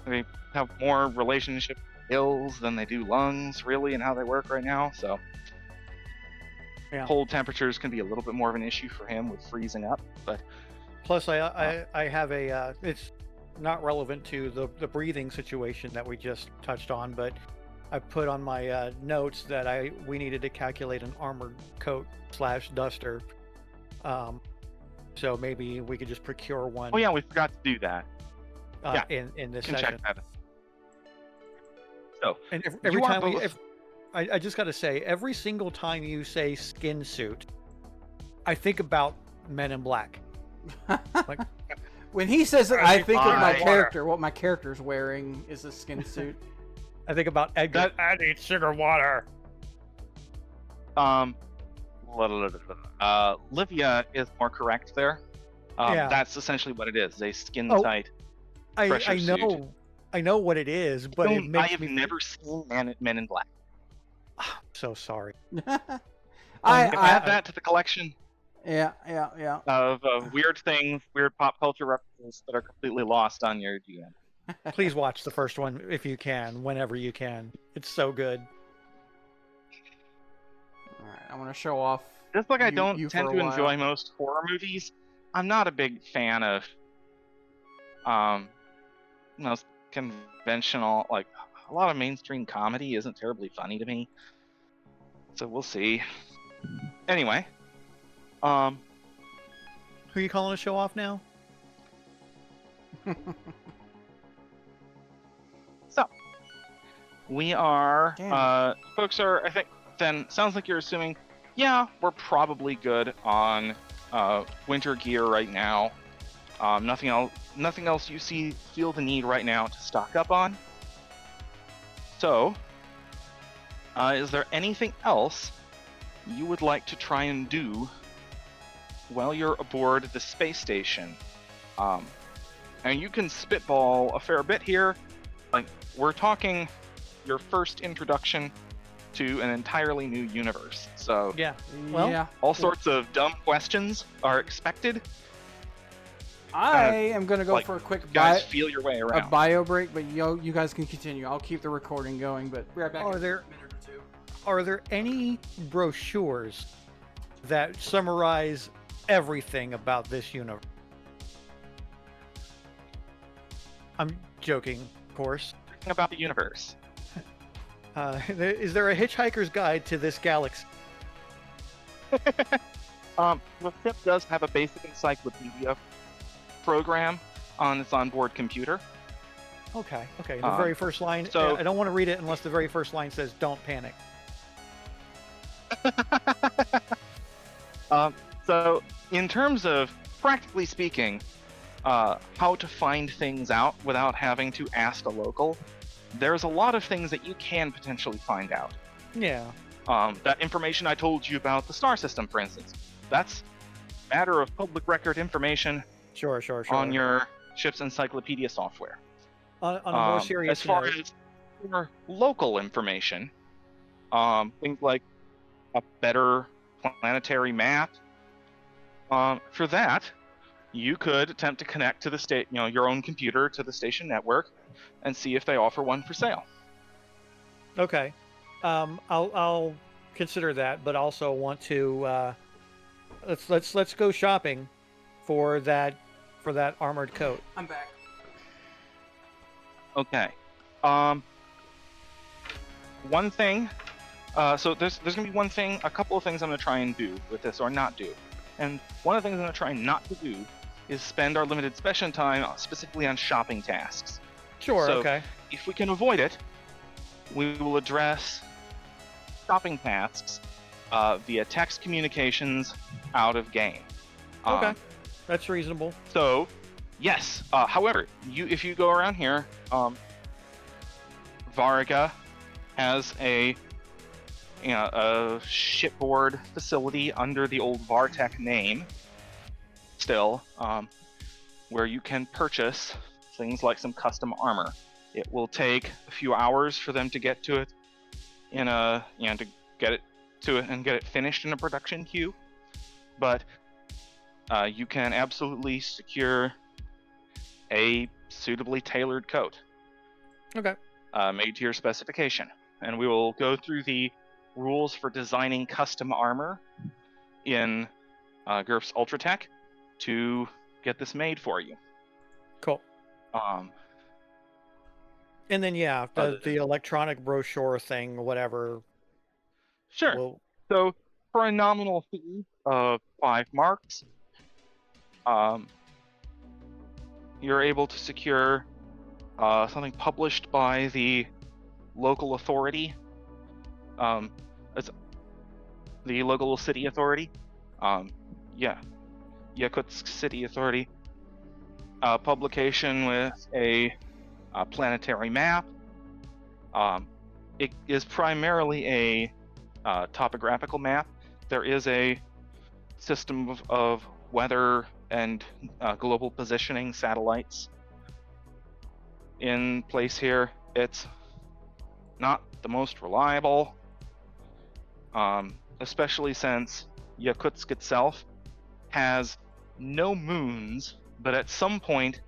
S2: They have more relationship skills than they do lungs, really, and how they work right now. So cold temperatures can be a little bit more of an issue for him with freezing up. But
S3: plus, I have a it's not relevant to the breathing situation that we just touched on, but I put on my notes that we needed to calculate an armored coat / duster. So maybe we could just procure one.
S2: Oh yeah, we forgot to do that.
S3: In this
S2: can
S3: session.
S2: Check that. So,
S3: and every time I just got to say, every single time you say skin suit, I think about Men in Black. Like,
S1: when he says it, I think of my character. What my character's wearing is a skin suit.
S3: I think about Edgar. I need sugar water.
S2: Livia is more correct there.
S3: Yeah.
S2: That's essentially what it is. A skin
S3: Oh,
S2: tight
S3: I
S2: pressure suit.
S3: know what it is, but it
S2: I
S3: makes
S2: have
S3: me
S2: never seen Men in Black.
S3: so sorry.
S2: Add that to the collection
S1: Yeah.
S2: of weird things, weird pop culture references that are completely lost on your GM.
S3: Please watch the first one if you can, whenever you can. It's so good.
S1: All right, I want to show off.
S2: Just like I don't
S1: you
S2: tend
S1: for a
S2: to enjoy
S1: while.
S2: most horror movies, I'm not a big fan of most conventional, like a lot of mainstream comedy isn't terribly funny to me. So we'll see. Anyway,
S3: Who are you calling a show off now?
S2: so we are folks are, I think, then sounds like you're assuming, yeah, we're probably good on winter gear right now. Nothing else you feel the need right now to stock up on. So, is there anything else you would like to try and do while you're aboard the space station? And you can spitball a fair bit here. Like, we're talking your first introduction to an entirely new universe. So,
S3: Yeah. Well,
S1: yeah.
S2: all sorts of dumb questions are expected.
S1: I am gonna go
S2: like,
S1: for a quick
S2: Guys, feel your way
S1: a
S2: around.
S1: bio break, but you guys can continue. I'll keep the recording going, but be right back.
S3: Are
S1: in
S3: there-
S1: a minute or two?
S3: are there any brochures that summarize everything about this universe? I'm joking, of course.
S2: Everything about the universe.
S3: Is there a hitchhiker's guide to this galaxy?
S2: The ship does have a basic encyclopedia program on its onboard computer.
S3: Okay. The very first line.
S2: so-
S3: I don't want to read it unless the very first line says "Don't panic."
S2: So, in terms of practically speaking, how to find things out without having to ask a local, there's a lot of things that you can potentially find out.
S3: Yeah.
S2: That information I told you about the star system, for instance, that's matter of public record information
S3: Sure.
S2: on your ship's encyclopedia software.
S3: On a more serious
S2: as far
S3: note,
S2: as more local information, things like a better planetary map. For that, you could attempt to connect to the your own computer to the station network, and see if they offer one for sale.
S3: okay. I'll consider that, but also want to let's go shopping for that armored coat.
S1: I'm back.
S2: Okay. One thing. So there's gonna be a couple of things I'm gonna try and do with this, or not do. And one of the things I'm gonna try not to do is spend our limited session time specifically on shopping tasks.
S3: Sure.
S2: So,
S3: okay.
S2: If we can avoid it, we will address shopping tasks via text communications out of game.
S3: Okay. That's reasonable.
S2: So, yes. However, if you go around here, Varga has a shipboard facility under the old Vartech name, still, where you can purchase things like some custom armor. It will take a few hours for them to get to it to get it to it and get it finished in a production queue, but you can absolutely secure a suitably tailored coat.
S3: Okay.
S2: Made to your specification. And we will go through the rules for designing custom armor in GURPS Ultratech to get this made for you.
S3: Cool. And then the electronic brochure thing, whatever.
S2: Sure. So for a nominal fee of 5 marks, you're able to secure something published by the local authority. It's the local city authority. Yakutsk City Authority. Publication with a planetary map, It is primarily a topographical map. There is a system of weather and global positioning satellites in place here. It's not the most reliable, especially since Yakutsk itself has no moons, but at some point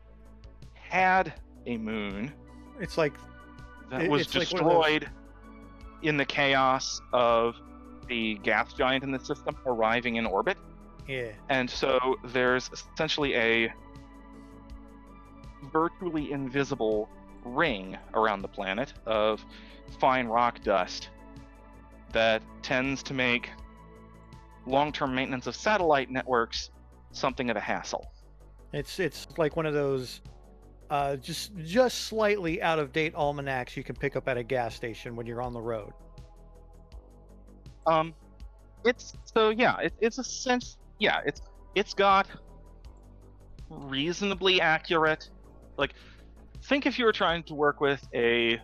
S2: had a moon
S3: It's like
S2: that was
S3: it's like one of those-
S2: destroyed in the chaos of the gas giant in the system arriving in orbit.
S3: yeah.
S2: And so there's essentially a virtually invisible ring around the planet of fine rock dust that tends to make long-term maintenance of satellite networks something of a hassle.
S3: It's like one of those just slightly out of date almanacs you can pick up at a gas station when you're on the road.
S2: It's a sense. Yeah, it's got reasonably accurate. Like, think if you were trying to work with a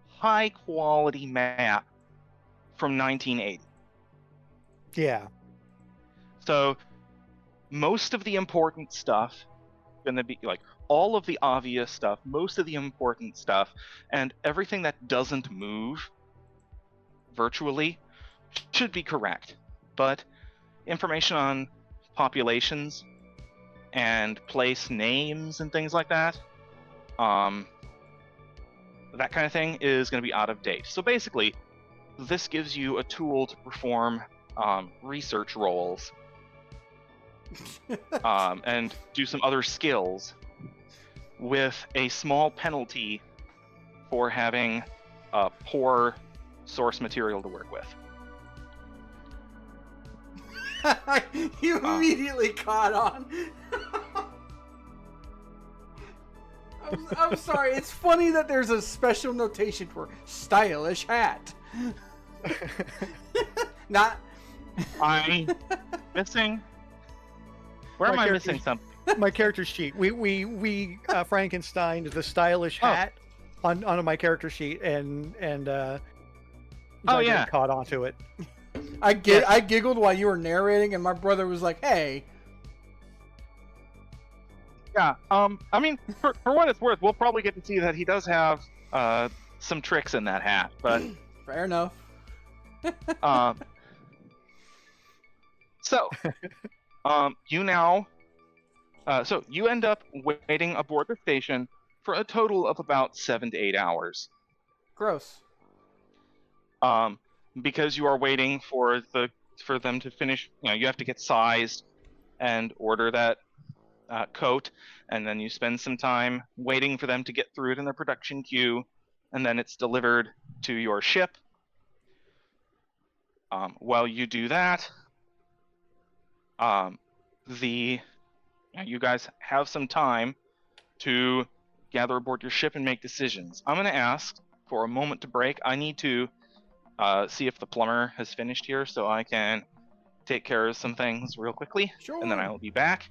S2: high quality map from 1980.
S3: Yeah.
S2: So most of the important stuff gonna be like all of the obvious stuff, most of the important stuff, and everything that doesn't move virtually should be correct. But information on populations and place names and things like that, that kind of thing is going to be out of date. So basically, this gives you a tool to perform research roles and do some other skills with a small penalty for having poor source material to work with.
S1: You immediately caught on. I'm sorry. It's funny that there's a special notation for stylish hat. Not.
S2: I'm missing. Where am I missing something?
S3: My character sheet. We Frankenstein the stylish hat on my character sheet and
S2: yeah,
S3: caught onto it.
S1: I giggled while you were narrating, and my brother was like, "Hey."
S2: Yeah. I mean, for what it's worth, we'll probably get to see that he does have some tricks in that hat, but
S1: Fair enough.
S2: So, you now, so you end up waiting aboard the station for a total of about 7 to 8 hours.
S1: Gross.
S2: Because you are waiting for them to finish. You know, you have to get sized and order that coat, and then you spend some time waiting for them to get through it in their production queue, and then it's delivered to your ship. While you do that, you guys have some time to gather aboard your ship and make decisions. I'm going to ask for a moment to break. I need to see if the plumber has finished here so I can take care of some things real quickly.
S1: Sure.
S2: And then I will be back.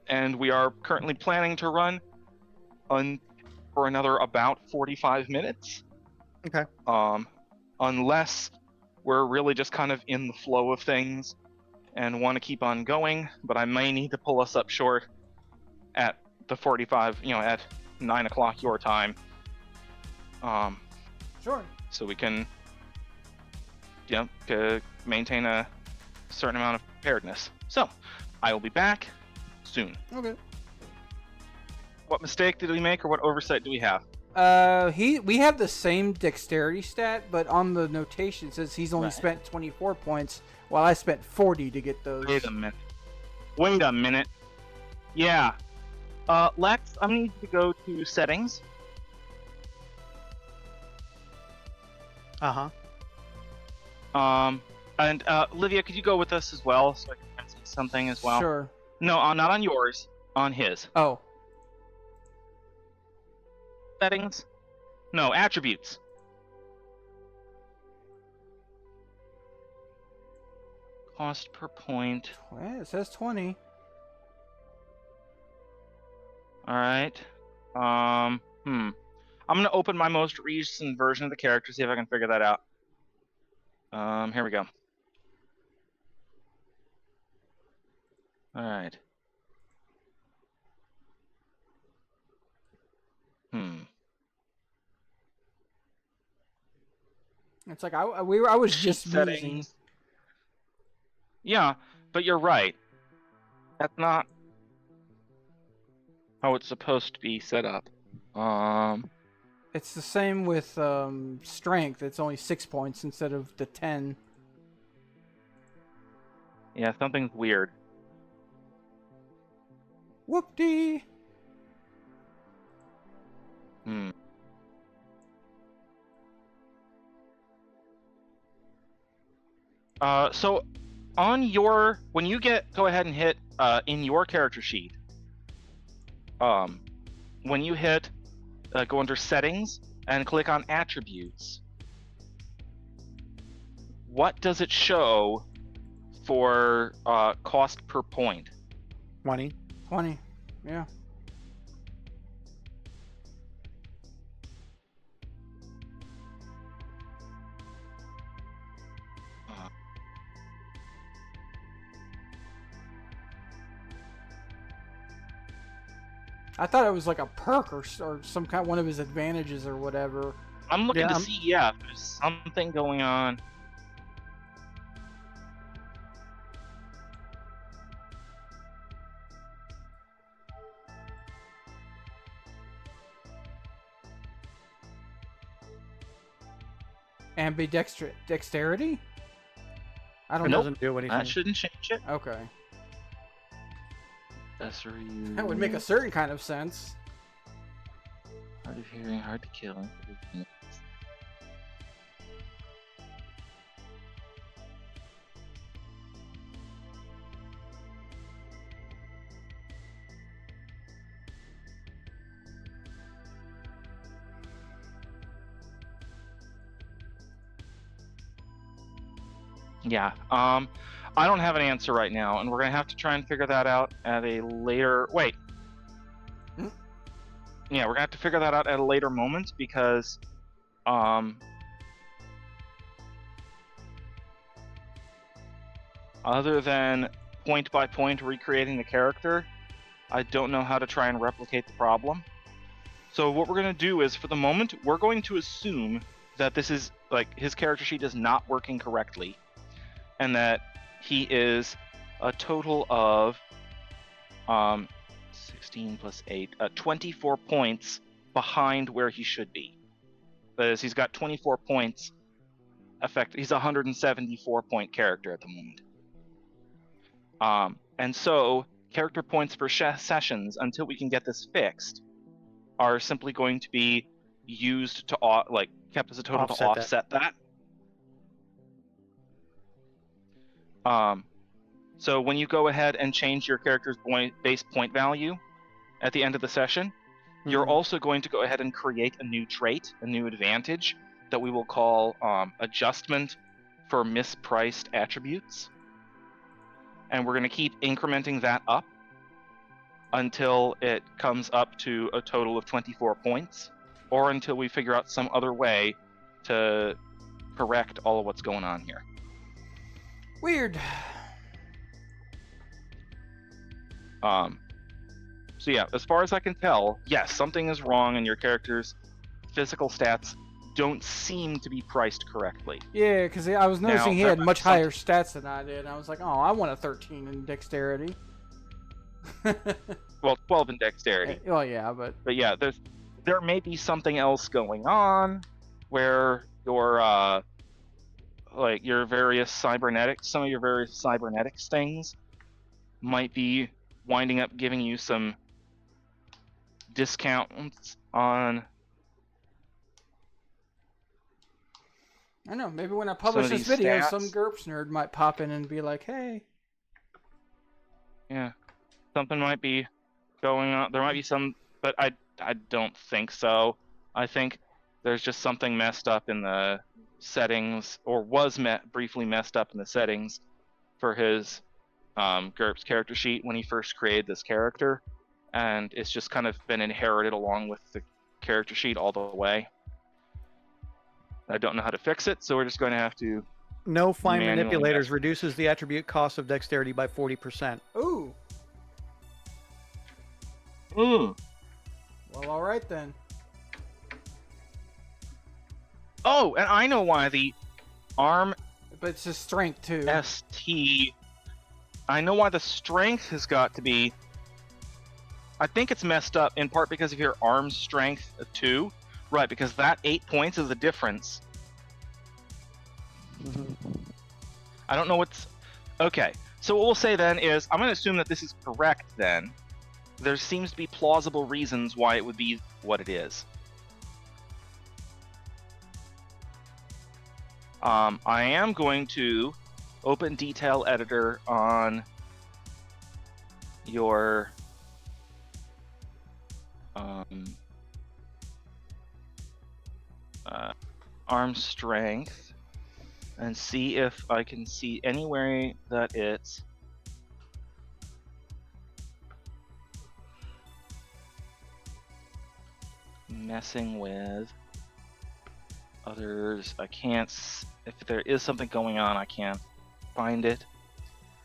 S2: And we are currently planning to run for another about 45 minutes.
S3: Okay.
S2: Unless we're really just kind of in the flow of things and want to keep on going, but I may need to pull us up short at the 45, at 9 o'clock your time.
S1: Sure.
S2: So we can, to maintain a certain amount of preparedness. So, I will be back soon.
S1: Okay.
S2: What mistake did we make, or what oversight do we have?
S1: We have the same dexterity stat, but on the notation it says he's only
S2: Right.
S1: spent 24 points, while I spent 40 to get those.
S2: Wait a minute. Yeah. Lex, I'm gonna need you to go to settings. And Olivia, could you go with us as well, so I can see something as well?
S1: Sure.
S2: No, not on yours. On his.
S1: Oh.
S2: Settings? No, attributes. Cost per point.
S1: Well, it says 20.
S2: Alright. I'm gonna open my most recent version of the character, see if I can figure that out. Here we go. All right.
S1: It's like I was just
S2: Settings.
S1: musing.
S2: Yeah, but you're right. That's not how it's supposed to be set up.
S1: It's the same with strength. It's only 6 points instead of the 10.
S2: Yeah, something's weird.
S1: Whoop-dee.
S2: So on your when you go ahead and hit in your character sheet, when you hit go under settings and click on attributes, what does it show for cost per point?
S3: 20.
S1: 20. Yeah. I thought it was like a perk or some kind, one of his advantages or whatever.
S2: I'm looking to see, if there's something going on.
S1: Dexterity? I don't
S3: It
S1: know.
S3: doesn't do anything.
S2: That shouldn't change it.
S1: Okay.
S2: Accessory.
S1: That would make a certain kind of sense.
S2: Hard of hearing, hard to kill. Yeah. I don't have an answer right now, and we're gonna have to try and figure that out at a later. Wait. Yeah, we're gonna have to figure that out at a later moment because, other than point by point recreating the character, I don't know how to try and replicate the problem. So what we're gonna do is, for the moment, we're going to assume that this is like his character sheet is not working correctly, and that he is a total of 16 plus 8, 24 points behind where he should be. That is, he's got 24 points. He's a 174 point character at the moment. And so character points for sessions, until we can get this fixed, are simply going to be used to kept as a total to offset that. So when you go ahead and change your character's base point value at the end of the session, you're also going to go ahead and create a new trait, a new advantage that we will call adjustment for mispriced attributes. And we're going to keep incrementing that up until it comes up to a total of 24 points, or until we figure out some other way to correct all of what's going on here.
S1: Weird.
S2: So yeah, as far as I can tell, yes, something is wrong, and your character's physical stats don't seem to be priced correctly.
S1: Yeah, because I was noticing he
S2: Now,
S1: had much higher stats than I did. And I was like, oh, I want a 13 in dexterity.
S2: Well, 12 in dexterity.
S1: Well, yeah, but
S2: yeah, there may be something else going on where your your various cybernetics, some of your various cybernetics things might be winding up giving you some discounts on.
S1: I don't know, maybe when I publish this video,
S2: stats.
S1: some GURPS nerd might pop in and be like, hey.
S2: Yeah, something might be going on. There might be some, but I don't think so. I think there's just something messed up in the settings, or was briefly messed up in the settings for his GURPS character sheet when he first created this character, and it's just kind of been inherited along with character sheet all the way. I don't know how to fix it, so we're just going to have to.
S3: No fine
S2: Manually
S3: manipulators
S2: mess.
S3: reduces the attribute cost of dexterity by 40%.
S1: Ooh.
S2: Mm.
S1: Well, all right then.
S2: Oh, and I know why the arm
S1: But it's his strength too.
S2: ST. I know why the strength has got to be. I think it's messed up in part because of your arm strength 2. Right, because that 8 points is the difference. I don't know what's. Okay, so what we'll say then is I'm going to assume that this is correct then. There seems to be plausible reasons why it would be what it is. I am going to open detail editor on your arm strength and see if I can see anywhere that it's messing with others. I can't. If there is something going on, I can't find it.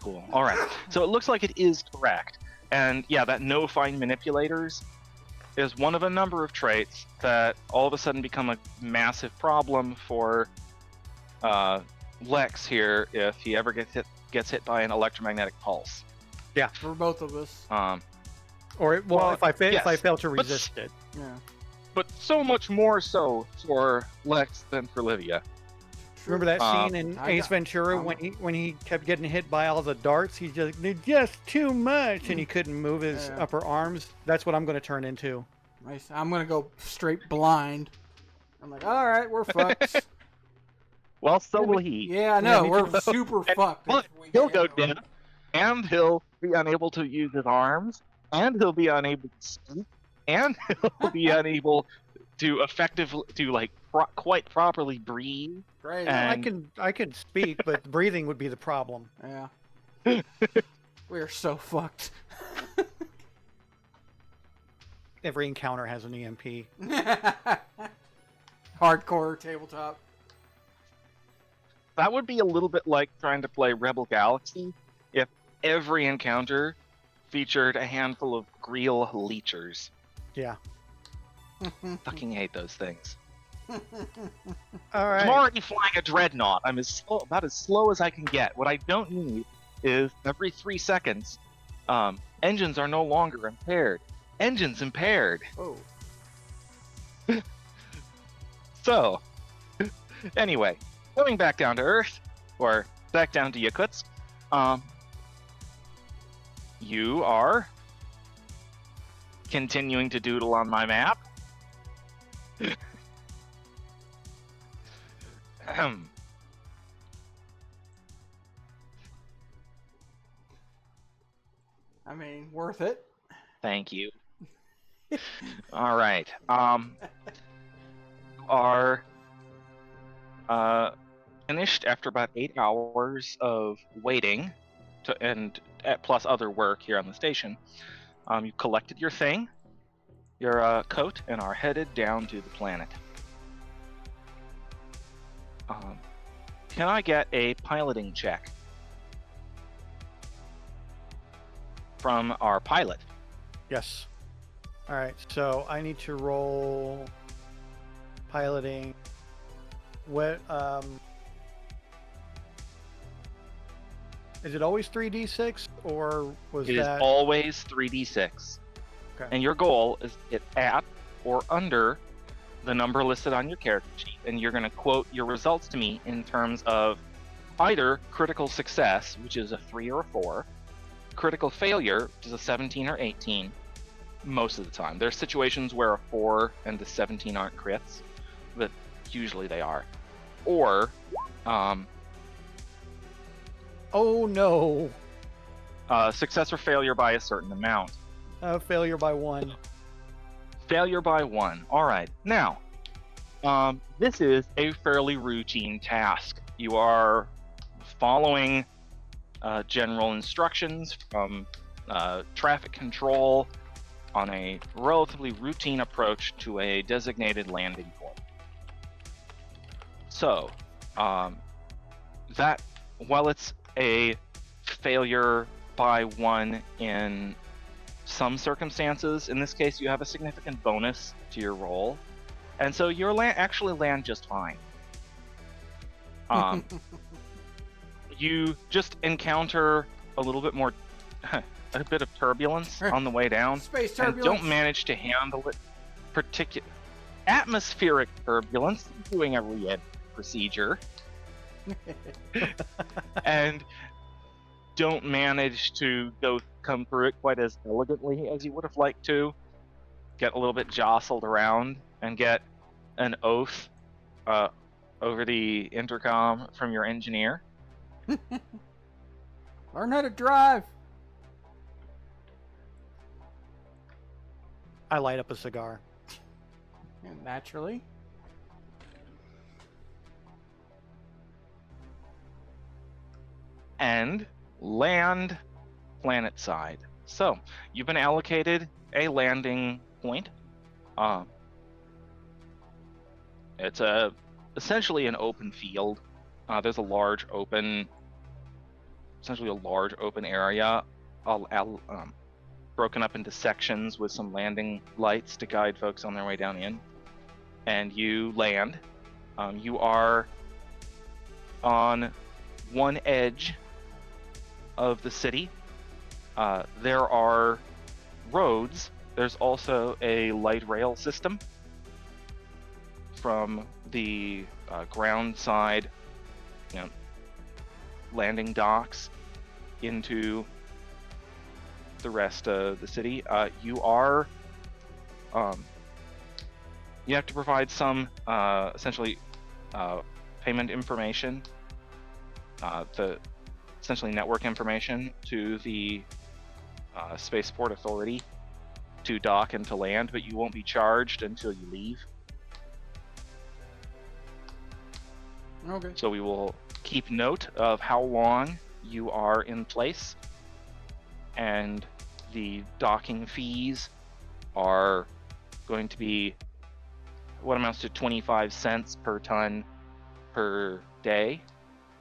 S2: Cool. All right. So it looks like it is correct. And yeah, that no fine manipulators is one of a number of traits that all of a sudden become a massive problem for Lex here if he ever gets hit by an electromagnetic pulse.
S3: Yeah,
S1: For both of us.
S3: Well, if I
S2: yes,
S3: fail to resist it.
S1: Yeah.
S2: But so much more so for Lex than for Livia.
S3: Remember that scene in
S1: I
S3: Ace
S1: got-
S3: Ventura when he kept getting hit by all the darts? He's just, they're just too much, and he couldn't move his
S1: Yeah.
S3: upper arms. That's what I'm going to turn into.
S1: Nice. I'm gonna go straight blind. I'm like, all right, we're fucked.
S2: Well, so will he.
S1: Yeah, I know.
S3: me
S1: We're
S3: too.
S1: super fucked.
S2: But
S1: if we
S2: he'll
S1: get
S2: go
S1: hit with
S2: down, and he'll be unable to use his arms, and he'll be unable to speak, and he'll be unable to effectively, quite properly breathe.
S1: Great.
S2: And-
S3: I can speak, but breathing would be the problem.
S1: Yeah. We are so fucked.
S3: Every encounter has an EMP.
S1: Hardcore tabletop.
S2: That would be a little bit like trying to play Rebel Galaxy if every encounter featured a handful of Greel Leechers.
S3: Yeah.
S2: Fucking hate those things.
S3: All
S2: I'm
S3: right.
S2: already flying a dreadnought. I'm about as slow as I can get. What I don't need is every 3 seconds, engines are no longer impaired. Engines impaired.
S1: Oh.
S2: So, anyway, going back down to Earth, or back down to Yakutsk, you are continuing to doodle on my map.
S1: I mean, worth it.
S2: Thank you. All right. Are finished after about 8 hours of waiting, plus other work here on the station. You collected your thing, your coat, and are headed down to the planet. Can I get a piloting check from our pilot?
S3: Yes. All right. So I need to roll piloting. What? Is it always 3d6 or was
S2: It is
S3: that?
S2: always 3d6.
S3: Okay.
S2: And your goal is to get at or under the number listed on your character sheet. And you're going to quote your results to me in terms of either critical success, which is a 3 or a 4, critical failure, which is a 17 or 18, most of the time. There are situations where a 4 and the 17 aren't crits, but usually they are. Or,
S3: Oh no!
S2: success or failure by a certain amount.
S3: Failure by 1.
S2: Failure by 1. All right. Now, this is a fairly routine task. You are following general instructions from traffic control on a relatively routine approach to a designated landing point. So, that, while it's a failure by one in some circumstances, in this case you have a significant bonus to your roll, and so you'll actually land just fine. You just encounter a little bit more, a bit of turbulence on the way down,
S1: Space
S2: and
S1: turbulence.
S2: don't manage to handle it. Atmospheric turbulence, doing a re-ed procedure, and don't manage to come through it quite as elegantly as you would have liked to. Get a little bit jostled around and get an oath over the intercom from your engineer.
S1: Learn how to drive.
S3: I light up a cigar.
S1: Naturally.
S2: And land planet side. So you've been allocated a landing point. It's essentially an open field. There's a large open area, broken up into sections with some landing lights to guide folks on their way down in. And you land. You are on one edge of the city. There are roads. There's also a light rail system from the ground side, landing docks into the rest of the city. You have to provide some essentially payment information, essentially network information to the Spaceport Authority to dock and to land, but you won't be charged until you leave.
S1: Okay.
S2: So we will keep note of how long you are in place, and the docking fees are going to be what amounts to 25 cents per ton per day.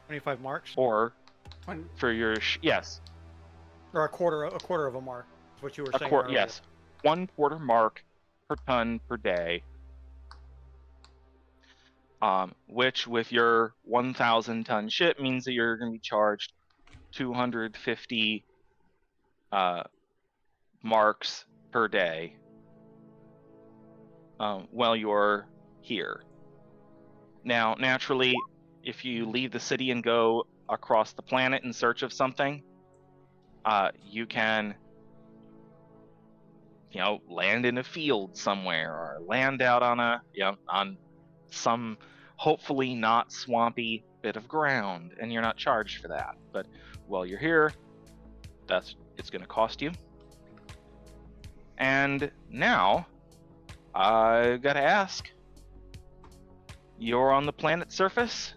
S3: 25 marks?
S2: Or for your yes.
S3: Or a quarter of a mark. Is what you were saying earlier.
S2: Yes. 1/4 mark per ton per day. Which with your 1,000 ton ship means that you're going to be charged 250 marks per day while you're here. Now, naturally, if you leave the city and go across the planet in search of something, you can, land in a field somewhere, or land out on on some hopefully not swampy bit of ground, and you're not charged for that. But while you're here, it's going to cost you. And now, I gotta ask, you're on the planet's surface.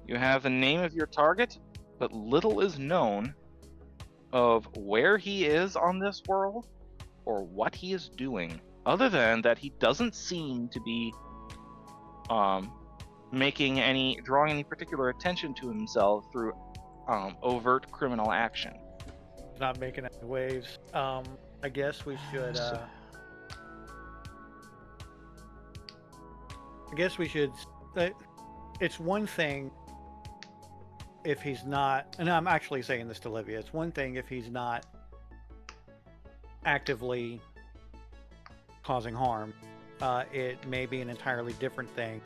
S2: You have the name of your target, but little is known of where he is on this world or what he is doing, other than that he doesn't seem to be drawing any particular attention to himself through overt criminal action.
S3: Not making any waves. I guess we should. It's one thing if he's not, and I'm actually saying this to Livia. It's one thing if he's not actively causing harm. It may be an entirely different thing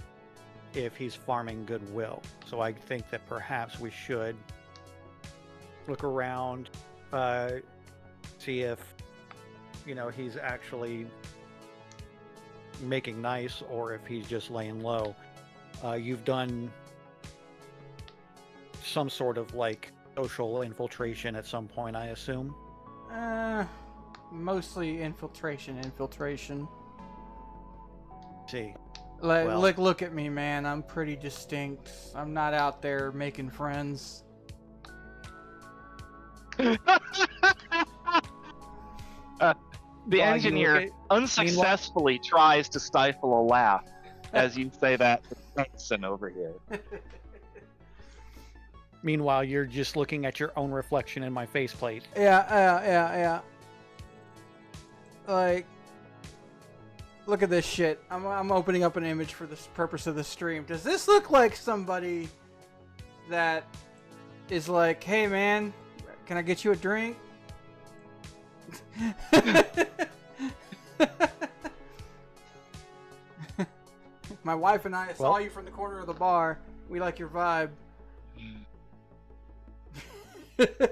S3: if he's farming goodwill. So I think that perhaps we should look around, see if he's actually making nice or if he's just laying low. You've done some sort of social infiltration at some point, I assume.
S1: Mostly infiltration.
S3: See.
S1: Look at me, man. I'm pretty distinct. I'm not out there making friends.
S2: The
S3: While you
S2: engineer
S3: look
S2: unsuccessfully tries to stifle a laugh as you say that to Benson over here.
S3: Meanwhile, you're just looking at your own reflection in my faceplate.
S1: Yeah. Like, look at this shit. I'm opening up an image for the purpose of the stream. Does this look like somebody that is like, hey man, can I get you a drink? My wife and I saw you from the corner of the bar. We like your vibe.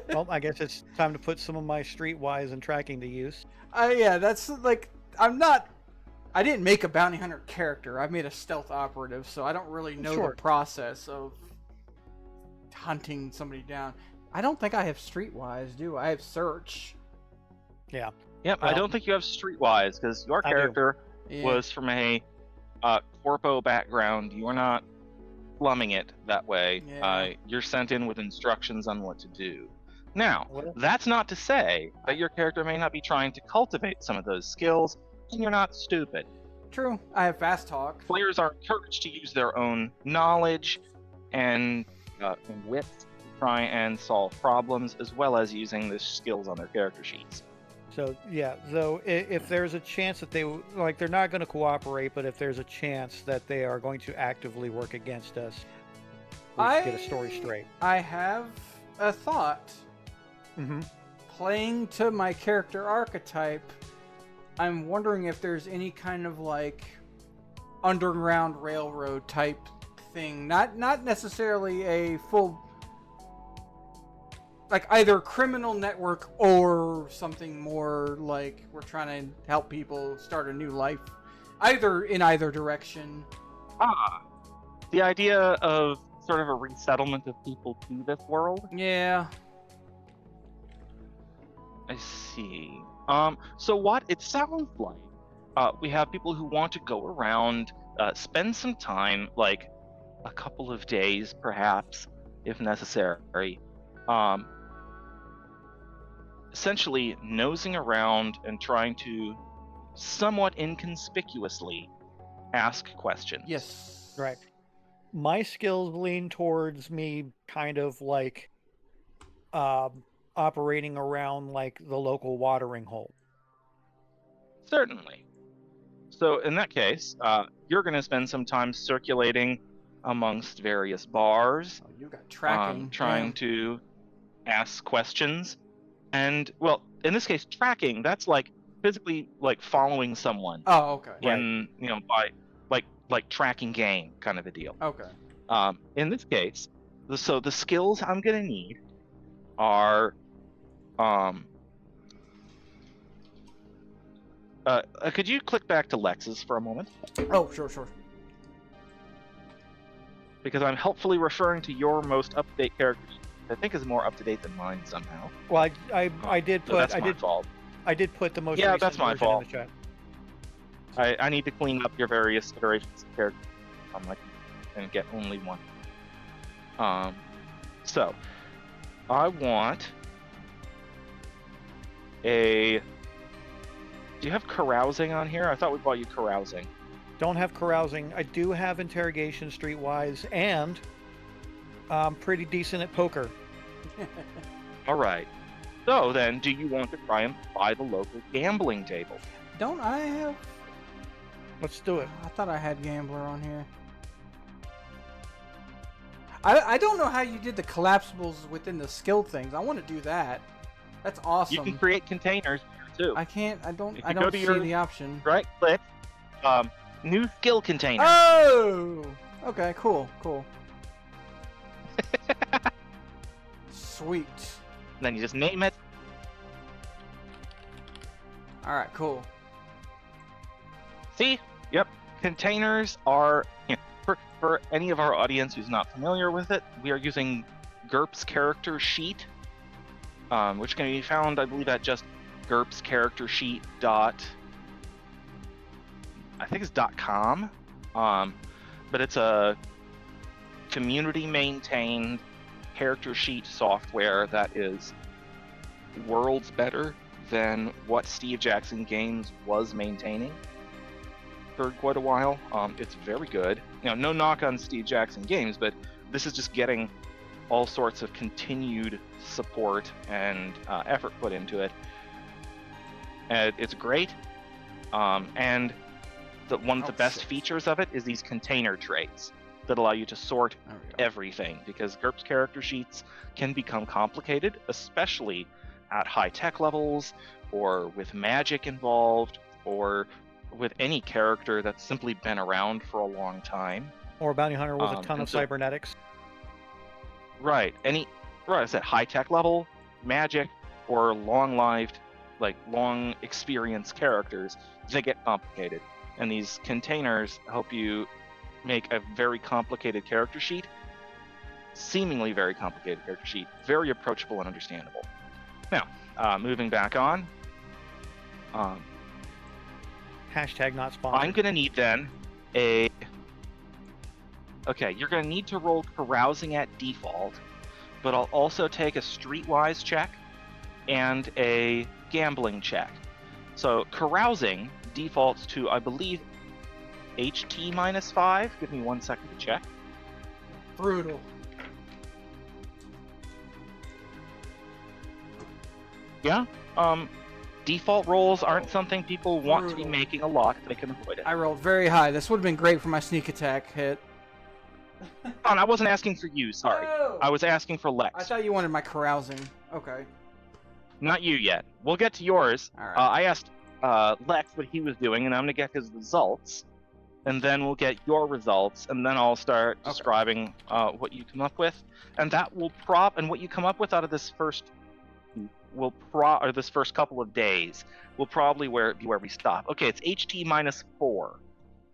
S3: Well, I guess it's time to put some of my streetwise and tracking to use.
S1: Yeah, that's like, I didn't make a bounty hunter character. I made a stealth operative, so I don't really know the process of hunting somebody down. I don't think I have streetwise, do I? I have search.
S3: Yeah.
S2: Yep, I don't think you have streetwise, because your character was from a corpo background. You are not plumbing it that way.
S1: Yeah.
S2: You're sent in with instructions on what to do. Now, that's not to say that your character may not be trying to cultivate some of those skills, and you're not stupid.
S1: True. I have fast talk.
S2: Players are encouraged to use their own knowledge and wits to try and solve problems, as well as using the skills on their character sheets.
S3: So, yeah, though, if there's a chance that they're not going to cooperate, but if there's a chance that they are going to actively work against us, let's get a story straight.
S1: I have a thought.
S3: Mm-hmm.
S1: Playing to my character archetype, I'm wondering if there's any kind of, like, Underground Railroad type thing. Not necessarily a full, like, either criminal network or something more like we're trying to help people start a new life. In either direction.
S2: The idea of sort of a resettlement of people to this world?
S1: Yeah.
S2: I see. So what it sounds like, we have people who want to go around, spend some time, like a couple of days perhaps, if necessary, essentially nosing around and trying to somewhat inconspicuously ask questions.
S1: Yes.
S3: Right. My skills lean towards me kind of like operating around like the local watering hole.
S2: Certainly. So in that case, you're going to spend some time circulating amongst various bars.
S1: Oh, you got tracking.
S2: Trying to ask questions. And, well, in this case, tracking, that's like physically like following someone.
S1: Oh, okay.
S2: In, by like tracking game kind of a deal.
S1: Okay.
S2: In this case, so the skills I'm going to need are could you click back to Lex's for a moment?
S1: Oh, sure.
S2: Because I'm helpfully referring to your most up-to-date character, I think is more up-to-date than mine somehow.
S3: Well, I did put
S2: that's my fault.
S3: I did put the most
S2: Yeah,
S3: recent
S2: that's my
S3: version
S2: fault.
S3: in the chat.
S2: I need to clean up your various iterations of characters and get only one. So I want a. Do you have carousing on here? I thought we bought you carousing.
S3: Don't have carousing. I do have interrogation streetwise, and I'm pretty decent at poker.
S2: All right. So then, do you want to try and buy the local gambling table?
S1: Don't I have?
S3: Let's do it.
S1: I thought I had Gambler on here. I don't know how you did the collapsibles within the skill things. I want to do that. That's awesome.
S2: You can create containers here too.
S1: I can't. I don't
S2: go to
S1: see
S2: your
S1: the option.
S2: Right click. New skill container.
S1: Oh. Okay. Cool. Sweet.
S2: Then you just name it.
S1: All right. Cool.
S2: See? Yep. Containers are, for any of our audience who's not familiar with it, we are using GURPS character sheet, which can be found, I believe, at just GURPS character sheet .com. But it's a community maintained character sheet software that is worlds better than what Steve Jackson Games was maintaining for quite a while. It's very good. No knock on Steve Jackson Games, but this is just getting all sorts of continued support and effort put into it. And it's great. And one of the best features of it is these container traits that allow you to sort everything, because GURPS character sheets can become complicated, especially at high tech levels, or with magic involved, or with any character that's simply been around for a long time.
S3: Or a bounty hunter with a ton of cybernetics.
S2: Right. I said high tech level, magic, or long-lived, like long experience characters, they get complicated. And these containers help you make a very complicated character sheet, seemingly very complicated character sheet, very approachable and understandable. Now, moving back on.
S3: Hashtag not sponsored.
S2: I'm going to need then Okay, you're going to need to roll carousing at default, but I'll also take a streetwise check and a gambling check. So carousing defaults to, I believe, HT -5. Give me 1 second to check.
S1: Brutal.
S2: Yeah. Default rolls aren't something people want to be making a lot if they can avoid it.
S1: I rolled very high. This would have been great for my sneak attack hit.
S2: Oh, I wasn't asking for you, sorry.
S1: Oh.
S2: I was asking for Lex.
S1: I thought you wanted my carousing. Okay.
S2: Not you yet. We'll get to yours.
S1: All right.
S2: I asked Lex what he was doing, and I'm going to get his results. And then we'll get your results, and then I'll start describing what you come up with. And that will and what you come up with out of this first this first couple of days will probably be where we stop. Okay, it's HT -4.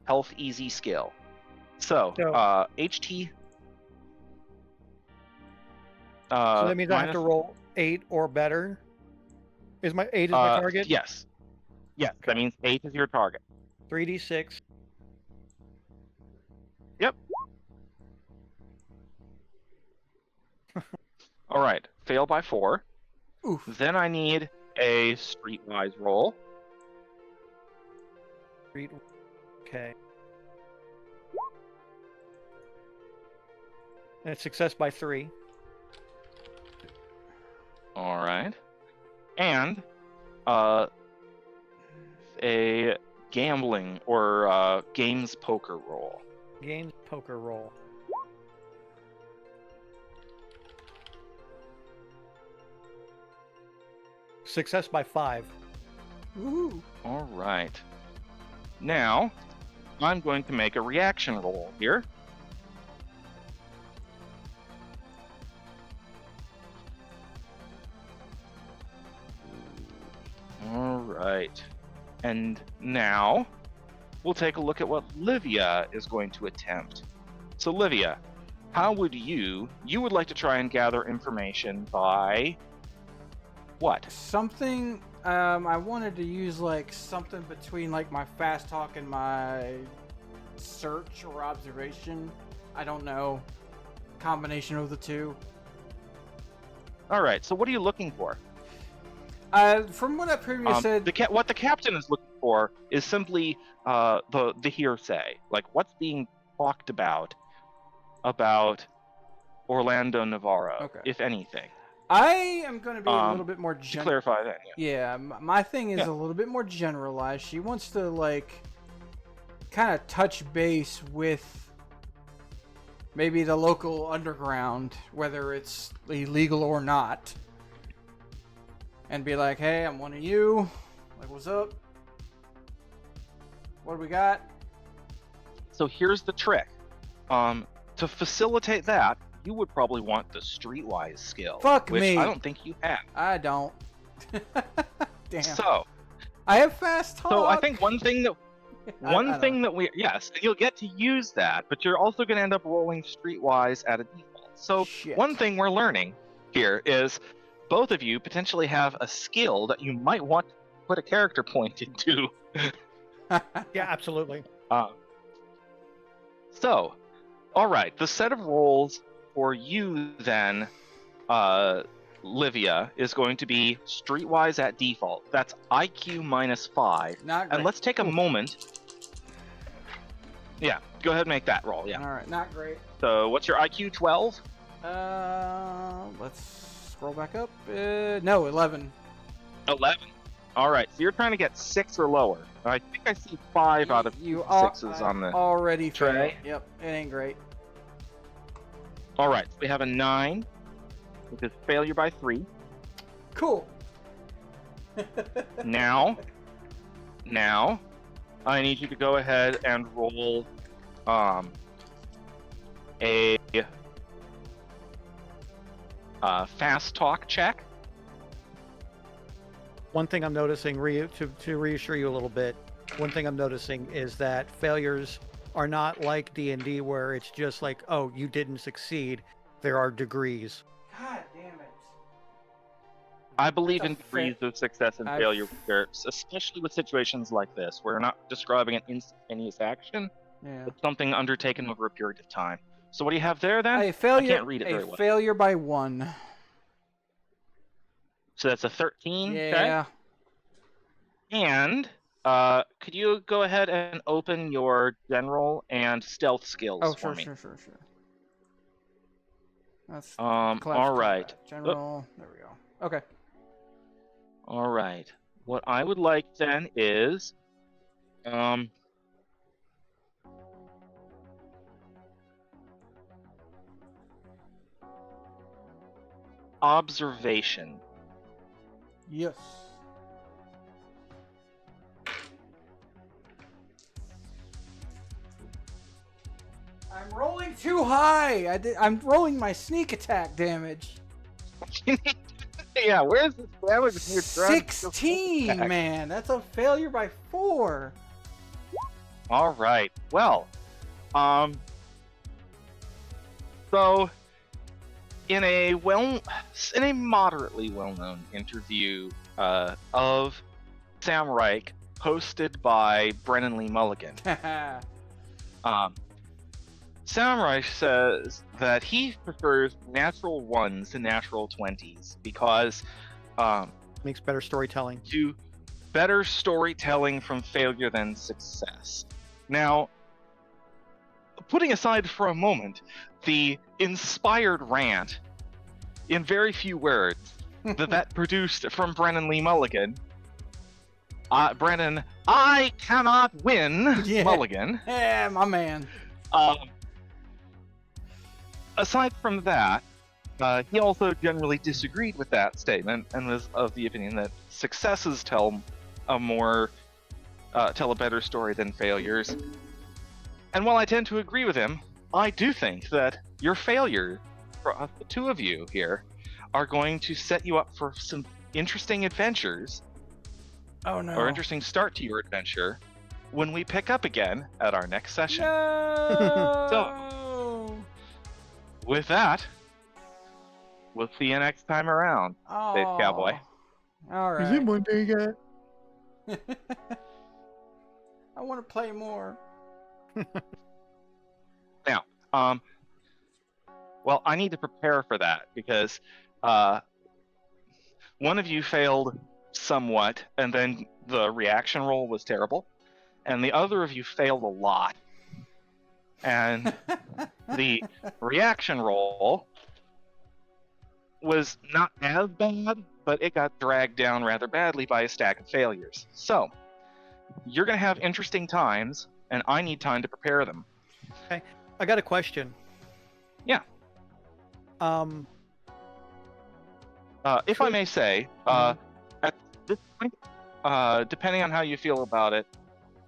S2: Health easy skill. So HT.
S3: So that means I have to roll 8 or better. Is my 8 my target?
S2: Yes. Yes, okay. That means 8 is your target.
S3: 3d6.
S2: Yep. All right. Fail by 4.
S1: Oof.
S2: Then I need a streetwise roll.
S3: Okay. And it's success by 3.
S2: All right. And a gambling or games poker roll.
S3: Games poker roll. Success by 5.
S1: Woohoo.
S2: All right. Now, I'm going to make a reaction roll here. All right. And now, we'll take a look at what Livia is going to attempt. So, Livia, how would you would like to try and gather information by what?
S1: Something, I wanted to use like something between like my fast talk and my search or observation. I don't know. Combination of the two.
S2: All right, so what are you looking for?
S1: From what I previously said,
S2: what the captain is looking for is simply the hearsay, like what's being talked about Orlando Navarro, if anything.
S1: I am going to be a little bit more
S2: to clarify that.
S1: Yeah, my thing is a little bit more generalized. She wants to like kind of touch base with maybe the local underground, whether it's illegal or not. And be like, hey, I'm one of you. Like, what's up? What do we got?
S2: So here's the trick. To facilitate that, you would probably want the streetwise skill.
S1: Fuck
S2: which
S1: me.
S2: I don't think you have.
S1: I don't. Damn.
S2: So.
S1: I have fast talk.
S2: So I think one thing that we yes, and you'll get to use that, but you're also going to end up rolling streetwise at a default. So one thing we're learning here is both of you potentially have a skill that you might want to put a character point into.
S3: Yeah, absolutely.
S2: So, all right, the set of roles for you then, Livia is going to be streetwise at default. That's IQ -5.
S1: Not great.
S2: And let's take a moment. Yeah, go ahead and make that roll. Yeah.
S1: All right, not great.
S2: So what's your IQ? 12?
S1: Let's scroll back up. No, 11.
S2: 11. All right. So you're trying to get 6 or lower. I think I see 5 out of 6s on the
S1: already
S2: tray.
S1: failed. Yep, it ain't great.
S2: All right. So we have a 9, which is failure by 3.
S1: Cool.
S2: Now, I need you to go ahead and roll a fast talk check.
S3: One thing I'm noticing, to reassure you a little bit, one thing I'm noticing is that failures are not like D&D where it's just like, oh, you didn't succeed. There are degrees.
S1: God damn it.
S2: I believe in
S1: That's a
S2: degrees of success and failure with GURPS, especially with situations like this, where we're not describing an instantaneous action,
S1: Yeah.
S2: but something undertaken over a period of time. So what do you have there then?
S1: A failure.
S2: I can't read it very well.
S1: Failure by 1.
S2: So that's a 13.
S1: Yeah.
S2: Okay. And could you go ahead and open your general and stealth skills
S1: Oh,
S2: for
S1: sure,
S2: me?
S1: sure. That's
S2: All right.
S1: General. There we go. Okay.
S2: All right. What I would like then is, observation.
S1: Yes. I'm rolling too high. I'm rolling my sneak attack damage.
S2: Yeah, where's the damage when you're trying to
S1: 16,
S2: attack?
S1: man. That's a failure by 4.
S2: All right. Well, so in a moderately well-known interview of Sam Reich, hosted by Brennan Lee Mulligan, Sam Reich says that he prefers natural 1s to natural 20s because
S3: Makes better storytelling.
S2: to better storytelling from failure than success. Now, putting aside for a moment the inspired rant in very few words that produced from Brennan Lee Mulligan, Brennan, I cannot win,
S1: Yeah.
S2: Mulligan.
S1: Yeah, my man.
S2: Aside from that, he also generally disagreed with that statement and was of the opinion that successes tell a better story than failures. And while I tend to agree with him, I do think that your failure, for the two of you here, are going to set you up for some interesting adventures,
S1: Oh no.
S2: or interesting start to your adventure, when we pick up again at our next session.
S1: No.
S2: With that, we'll see you next time around, Space Cowboy.
S1: All right.
S3: Monday yet?
S1: I want to play more.
S2: Now, well, I need to prepare for that because one of you failed somewhat, and then the reaction roll was terrible, and the other of you failed a lot. And the reaction roll was not as bad, but it got dragged down rather badly by a stack of failures. So, you're going to have interesting times, and I need time to prepare them.
S3: I got a question.
S2: Yeah. If I may say, at this point, depending on how you feel about it,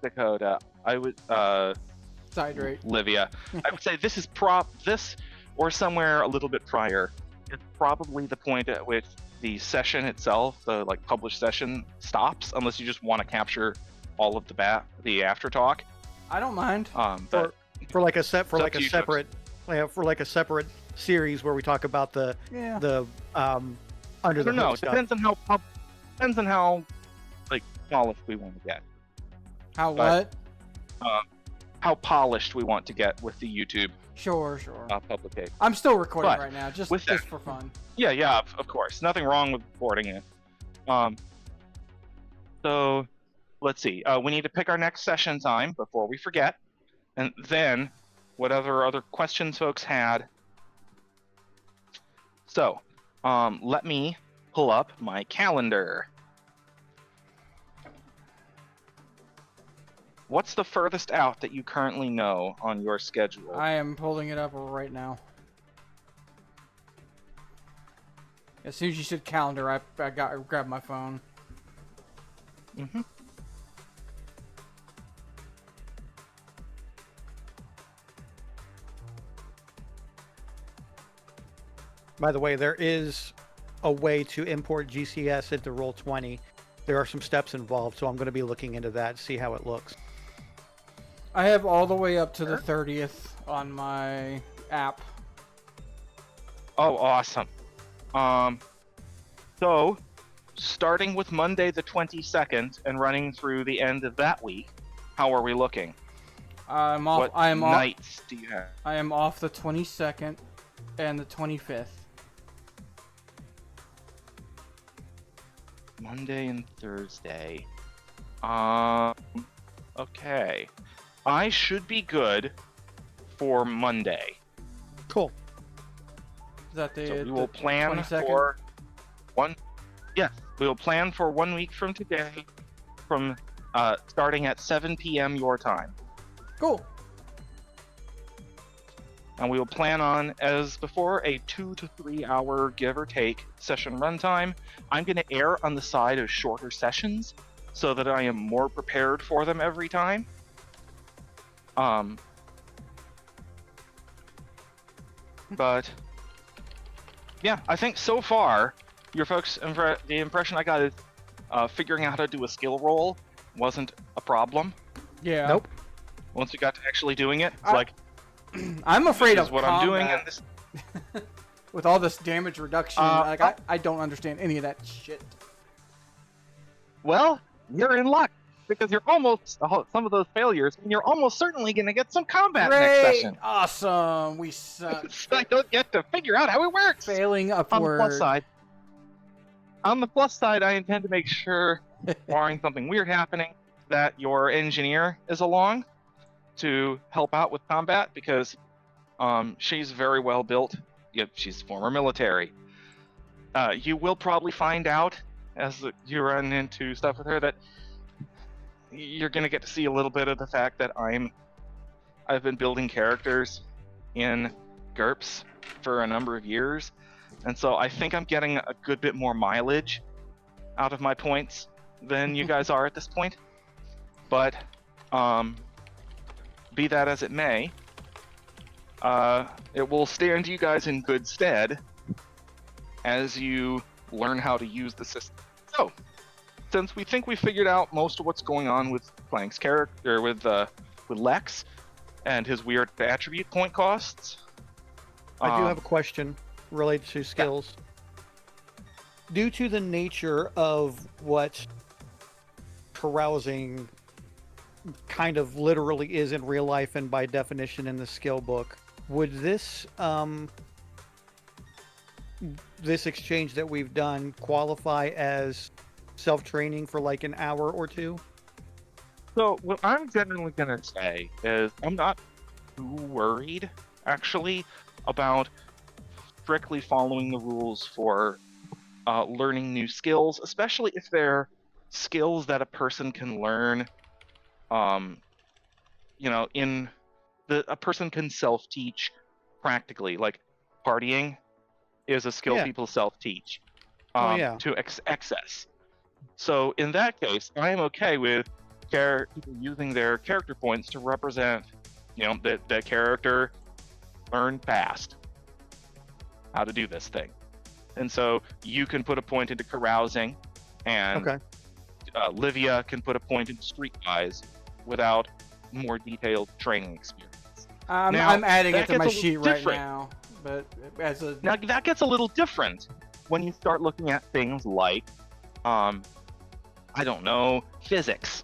S2: Dakota, I would,
S1: Hydrate.
S2: Livia, I would say this or somewhere a little bit prior is probably the point at which the session itself, the published session, stops, unless you just want to capture all of the after talk.
S1: I don't mind.
S2: But
S3: For like a separate series where we talk about the under
S2: I
S3: the
S2: don't know.
S3: hood
S2: It
S3: stuff.
S2: depends on how polished we want to get.
S1: How
S2: but-
S1: what?
S2: How polished we want to get with the YouTube
S1: Sure.
S2: publication.
S1: I'm still recording
S2: But
S1: right now, just
S2: with that-
S1: for fun.
S2: Yeah, of course. Nothing wrong with recording it. So let's see. We need to pick our next session time before we forget, and then whatever other questions folks had. So, let me pull up my calendar. What's the furthest out that you currently know on your schedule?
S1: I am pulling it up right now. As soon as you said calendar, I grabbed my phone.
S2: Mm-hmm.
S3: By the way, there is a way to import GCS into Roll20. There are some steps involved, so I'm going to be looking into that, see how it looks.
S1: I have all the way up to the 30th on my app.
S2: Oh, awesome. So, starting with Monday the 22nd and running through the end of that week, how are we looking?
S1: I'm off.
S2: What
S1: I am off.
S2: nights do you have?
S1: I am off the 22nd and the 25th.
S2: Monday and Thursday. Okay. I should be good for Monday.
S3: Cool.
S1: Is that the?
S2: So we will plan
S1: 22nd?
S2: for one. Yes, we will plan for 1 week from today, from starting at 7 p.m. your time,
S1: Cool.
S2: and we will plan on, as before, a 2 to 3 hour give or take session runtime. I'm going to err on the side of shorter sessions, so that I am more prepared for them every time. But yeah, I think so far, your folks, the impression I got is figuring out how to do a skill roll wasn't a problem.
S1: Yeah.
S3: Nope.
S2: Once we got to actually doing it, it's like,
S1: I'm afraid
S2: this
S1: of
S2: is what I'm doing, and
S1: combat.
S2: this.
S1: With all this damage reduction, I don't understand any of that shit.
S2: Well, you're in luck because you're almost some of those failures, and you're almost certainly going to get some combat next
S1: Great!
S2: session.
S1: Awesome! We suck.
S2: So I don't get to figure out how it works.
S1: Failing
S2: On the
S1: upward.
S2: plus side, I intend to make sure, barring something weird happening, that your engineer is along to help out with combat, because she's very well built. Yep, she's former military. You will probably find out as you run into stuff with her that you're going to get to see a little bit of the fact that I've been building characters in GURPS for a number of years, and so I think I'm getting a good bit more mileage out of my points than you guys are at this point. But be that as it may, it will stand you guys in good stead as you learn how to use the system. So, since we think we figured out most of what's going on with Plank's character, with Lex and his weird attribute point costs,
S3: I do have a question related to skills. Due to the nature of what carousing kind of literally is in real life and by definition in the skill book, would this this exchange that we've done qualify as self-training for like an hour or two?
S2: So what I'm generally going to say is I'm not too worried, actually, about strictly following the rules for learning new skills, especially if they're skills that a person can learn, a person can self-teach practically. Like partying is a skill people self-teach to excess. So in that case, I am okay with people using their character points to represent, that the character learned fast how to do this thing. And so you can put a point into carousing, and Livia can put a point into streetwise without more detailed training experience.
S1: I'm adding it to my sheet right
S2: different.
S1: now, but
S2: Now that gets a little different when you start looking at things like, I don't know, physics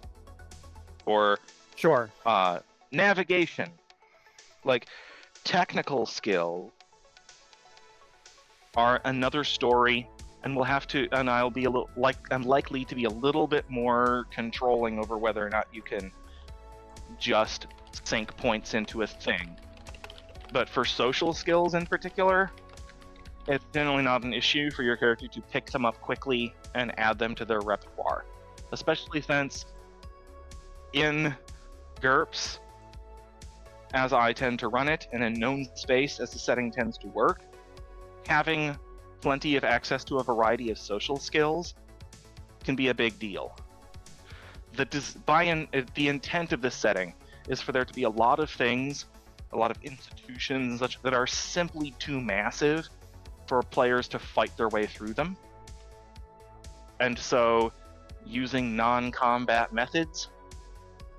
S2: or
S3: Sure.
S2: Navigation. Like, technical skill are another story, and I'll be I'm likely to be a little bit more controlling over whether or not you can just sink points into a thing. But for social skills in particular, it's generally not an issue for your character to pick them up quickly and add them to their repertoire. Especially since in GURPS, as I tend to run it, in a known space as the setting tends to work, having plenty of access to a variety of social skills can be a big deal. The intent of this setting is for there to be a lot of things, a lot of institutions that are simply too massive for players to fight their way through them. And so using non-combat methods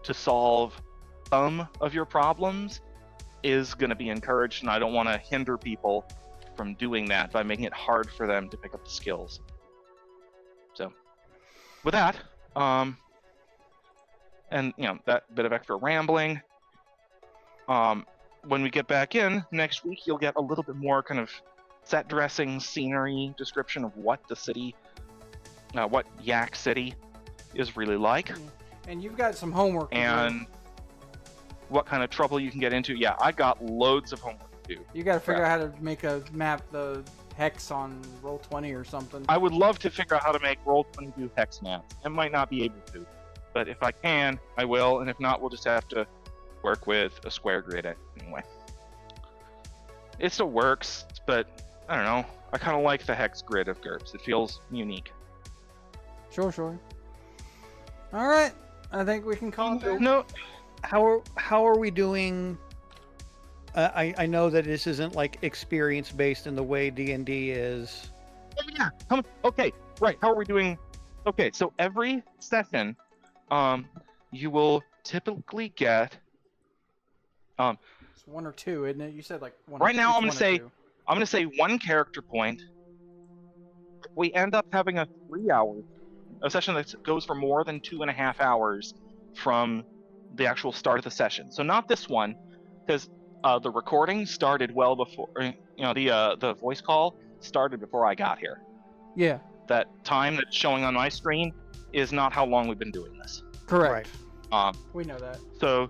S2: to solve some of your problems is going to be encouraged, and I don't want to hinder people from doing that by making it hard for them to pick up the skills. So with that, and that bit of extra rambling, when we get back in next week, you'll get a little bit more kind of set dressing, scenery description of what the city, what Yak City is really like.
S1: And you've got some homework to
S2: and
S1: do.
S2: What kind of trouble you can get into. Yeah, I got loads of homework to do.
S1: You got to figure out how to make a map the hex on Roll20 or something.
S2: I would love to figure out how to make Roll20 do hex maps. I might not be able to, but if I can, I will, and if not, we'll just have to work with a square grid anyway. It still works, but I don't know. I kind of like the hex grid of GURPS. It feels unique.
S1: Sure. All right, I think we can call it there.
S3: No, how are we doing? I know that this isn't like experience based in the way D&D is.
S2: Yeah. Okay. Right. How are we doing? Okay. So every session, you will typically get.
S1: It's 1 or 2, isn't it? You said like 1.
S2: Right now, I'm
S1: gonna
S2: say 1 character point. We end up having a 3-hour session that goes for more than 2.5 hours from the actual start of the session. So not this one, because the recording started well before. The voice call started before I got here.
S1: Yeah.
S2: That time that's showing on my screen is not how long we've been doing this.
S1: Correct.
S3: Right.
S1: We know that.
S2: So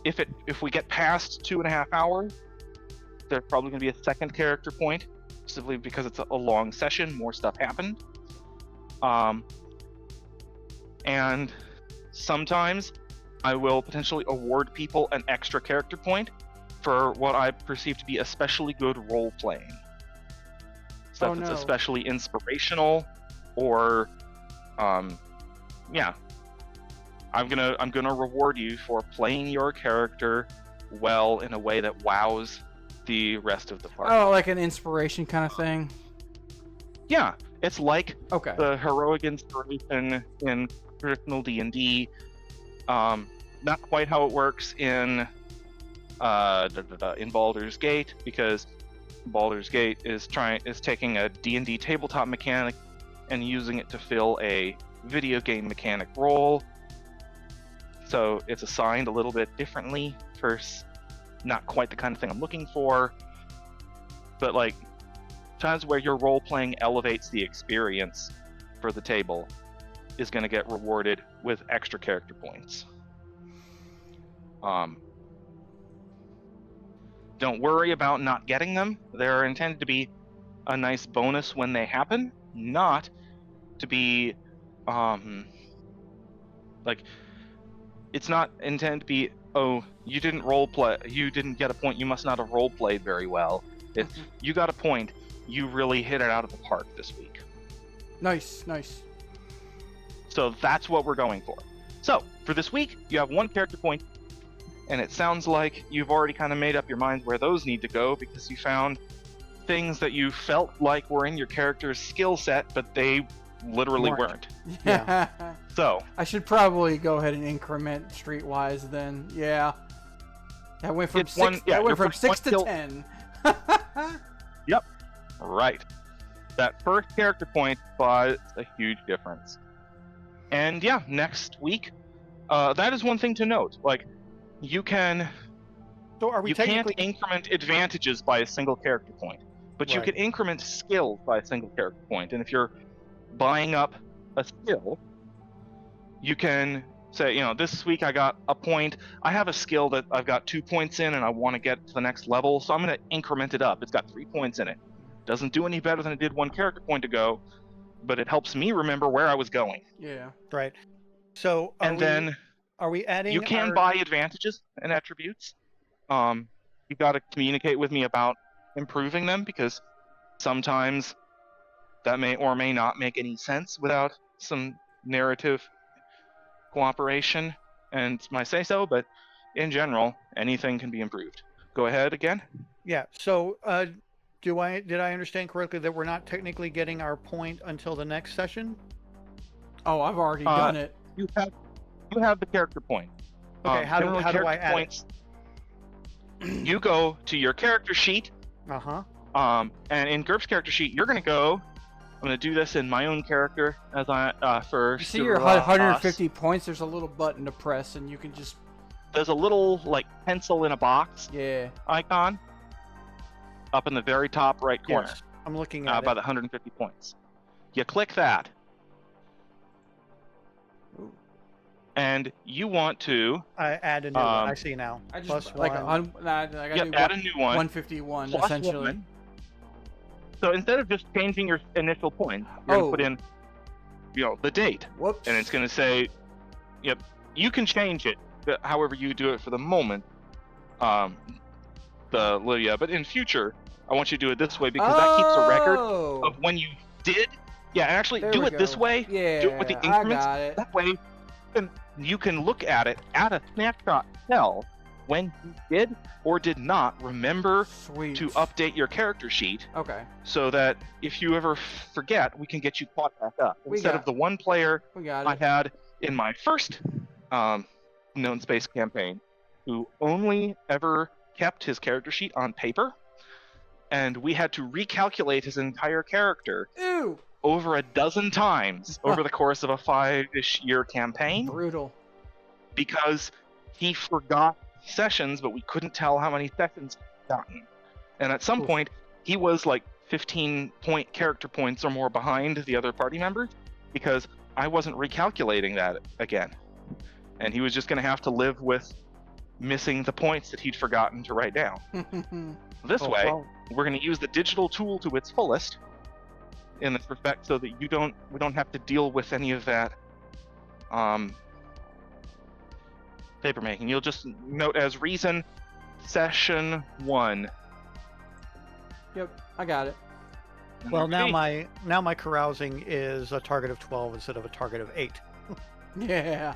S2: if we get past 2.5 hours, there's probably going to be a second character point, simply because it's a long session, more stuff happened. And sometimes I will potentially award people an extra character point for what I perceive to be especially good role playing. Stuff that's especially inspirational, or I'm gonna reward you for playing your character well in a way that wows the rest of the party.
S1: Oh, like an inspiration kind of thing?
S2: Yeah, it's like
S1: Okay.
S2: the heroic inspiration in traditional D&D. Not quite how it works in Baldur's Gate, because Baldur's Gate is taking a D&D tabletop mechanic and using it to fill a video game mechanic role. So it's assigned a little bit differently for not quite the kind of thing I'm looking for. But like times where your role playing elevates the experience for the table is going to get rewarded with extra character points. Don't worry about not getting them. They're intended to be a nice bonus when they happen, not to be it's not intended to be, oh, you didn't get a point, you must not have role played very well. It's you got a point, you really hit it out of the park this week.
S1: Nice.
S2: So that's what we're going for. So for this week, you have 1 character point, and it sounds like you've already kind of made up your mind where those need to go, because you found things that you felt like were in your character's skill set, but they literally weren't.
S1: Yeah.
S2: So
S1: I should probably go ahead and increment streetwise then. Yeah. That went from 6 to 10.
S2: Yep. Right. That first character point was a huge difference. And yeah, next week, that is one thing to note. Like, you can
S3: So are we
S2: You can't
S3: technically?
S2: increment advantages by a single character point, but you
S3: Right.
S2: can increment skills by a single character point. And if you're buying up a skill, you can say, this week I got a point. I have a skill that I've got 2 points in and I want to get to the next level, so I'm going to increment it up. It's got 3 points in it. Doesn't do any better than it did 1 character point ago, but it helps me remember where I was going.
S1: Yeah.
S3: Right. So
S2: Then
S3: are we adding
S2: you can buy advantages and attributes. You got to communicate with me about improving them, because sometimes that may or may not make any sense without some narrative cooperation and my say so, but in general, anything can be improved. Go ahead again.
S3: Yeah. So did I understand correctly that we're not technically getting our point until the next session?
S1: Oh, I've already done it.
S2: You have the character point.
S3: Okay. How do I add
S2: points, you go to your character sheet.
S3: Uh-huh.
S2: And in GURPS character sheet, you're going to go. I'm going to do this in my own character as for.
S1: You see your 150 points. There's a little button to press, and you can just.
S2: There's a little pencil in a box.
S1: Yeah.
S2: Icon. Up in the very top right corner.
S3: Yes, I'm looking at
S2: by the 150 points. You click that.
S1: Ooh.
S2: And you want to.
S3: I add a new one. I see now.
S1: I just
S3: plus one.
S2: Add a new one.
S1: 151
S2: plus
S1: essentially.
S2: 1. So instead of just changing your initial point, you're going to put in, the date.
S1: Whoops.
S2: And it's going to say, yep, you can change it, however you do it for the moment, Lydia. But in future, I want you to do it this way, because that keeps a record of when you did. Yeah, actually
S1: There
S2: do
S1: we
S2: it this
S1: go.
S2: way.
S1: Yeah.
S2: Do it with the increments.
S1: I got it.
S2: That way, you can look at it at a snapshot cell when you did or did not remember
S1: Sweet.
S2: to update your character sheet,
S1: Okay.
S2: so that if you ever forget, we can get you caught back up. Instead of the one player
S1: We got
S2: I
S1: it.
S2: had in my first known space campaign, who only ever kept his character sheet on paper, and we had to recalculate his entire character
S1: Ew.
S2: over a dozen times over the course of a 5-ish year campaign,
S1: Brutal.
S2: because he forgot sessions, but we couldn't tell how many sessions he'd gotten. And at some point, he was 15 character points or more behind the other party members, because I wasn't recalculating that again. And he was just going to have to live with missing the points that he'd forgotten to write down. This way, we're going to use the digital tool to its fullest in this respect, so that we don't have to deal with any of that paper making. You'll just note as reason session 1.
S1: Yep. I got it.
S3: Well, now my carousing is a target of 12 instead of a target of 8.
S1: Yeah.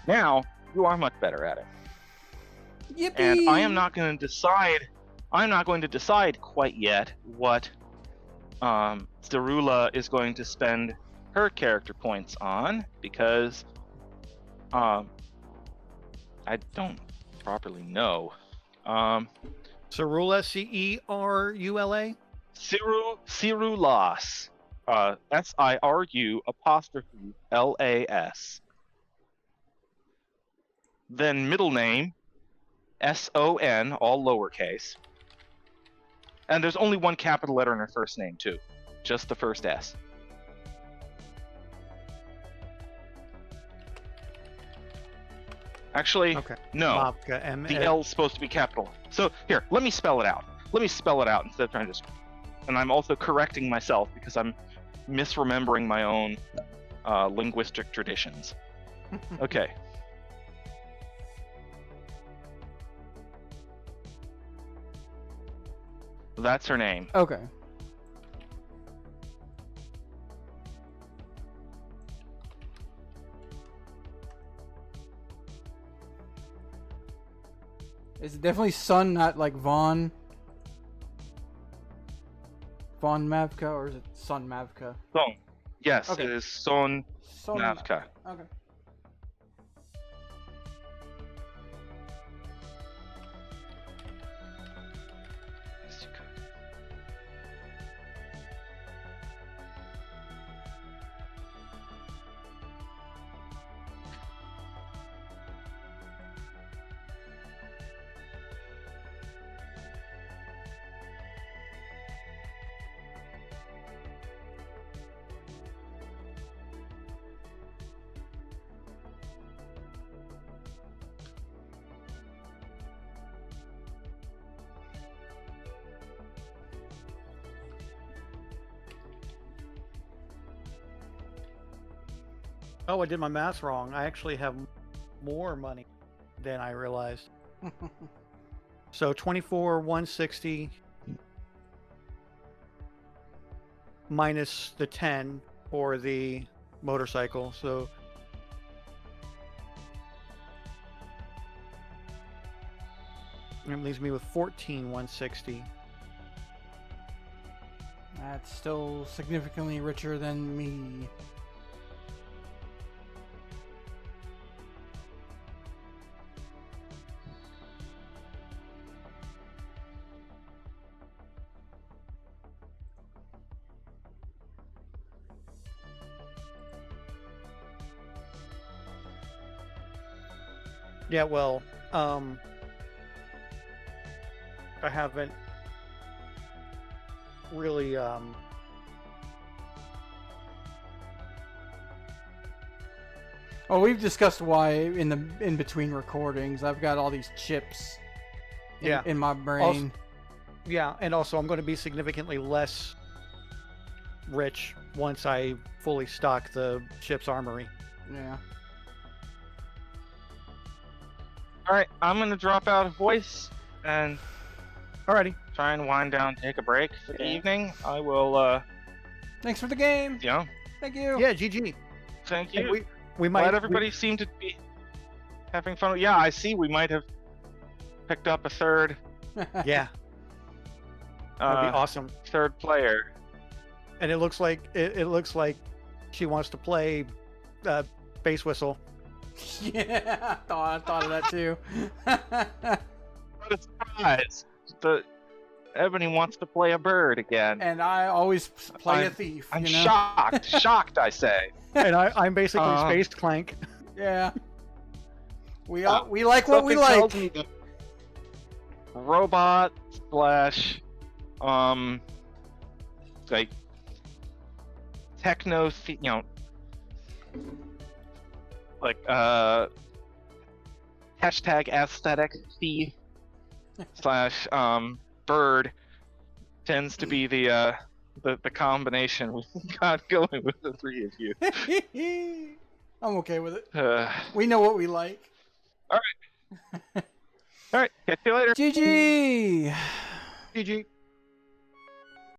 S2: Now you are much better at it.
S1: Yippee.
S2: And I am not going to decide. I'm not going to decide quite yet what Starula is going to spend her character points on, because I don't properly know.
S3: Cerula, Cerula?
S2: Cirulas. SIRU''LAS. Then middle name, SON, all lowercase. And there's only one capital letter in her first name, too. Just the first S. Actually, no.
S3: Mavka,
S2: The L is supposed to be capital. So, here, let me spell it out. Instead of trying to... And I'm also correcting myself, because I'm misremembering my own linguistic traditions. Okay. That's her name.
S1: Okay. Is it definitely Son, not like Vaughn? Vaughn Mavka, or is it Son Mavka?
S2: Son. Yes,
S1: Okay.
S2: it is Son
S1: Son
S2: Mavka.
S1: Okay.
S3: Oh, I did my math wrong. I actually have more money than I realized. So 24, 160 minus the 10 for the motorcycle. So it leaves me with 14, 160.
S1: That's still significantly richer than me.
S3: Yeah, well, I haven't really
S1: Oh, we've discussed why in between recordings I've got all these chips
S3: Yeah.
S1: in my brain.
S3: yeah, and also I'm going to be significantly less rich once I fully stock the ship's armory.
S1: Yeah.
S2: All right, I'm gonna drop out of voice and
S3: Alrighty.
S2: try and wind down, take a break for the
S1: Yeah.
S2: evening. I will,
S1: Thanks for the game.
S2: you know,
S1: Thank you.
S3: Yeah, GG.
S2: thank
S3: And
S2: you.
S3: we might
S2: Glad everybody seemed to be having fun. Yeah, I see. We might have picked up a third,
S3: Yeah, that'd be
S2: uh,
S3: awesome.
S2: third player.
S3: And it looks like she wants to play bass whistle.
S1: Yeah, I thought of that too.
S2: What a surprise! Ebony wants to play a bird again.
S1: And I always play a thief.
S2: I'm
S1: you know?
S2: shocked. Shocked, I say.
S3: And I'm basically Space Clank.
S1: Yeah. We like what we
S2: Something
S1: like.
S2: tells me that robot slash like techno, like hashtag aesthetic thief slash bird tends to be the combination we got going with the three of you.
S1: I'm okay with it.
S2: All
S1: We know what we like.
S2: right, catch you later.
S1: GG.
S3: GG.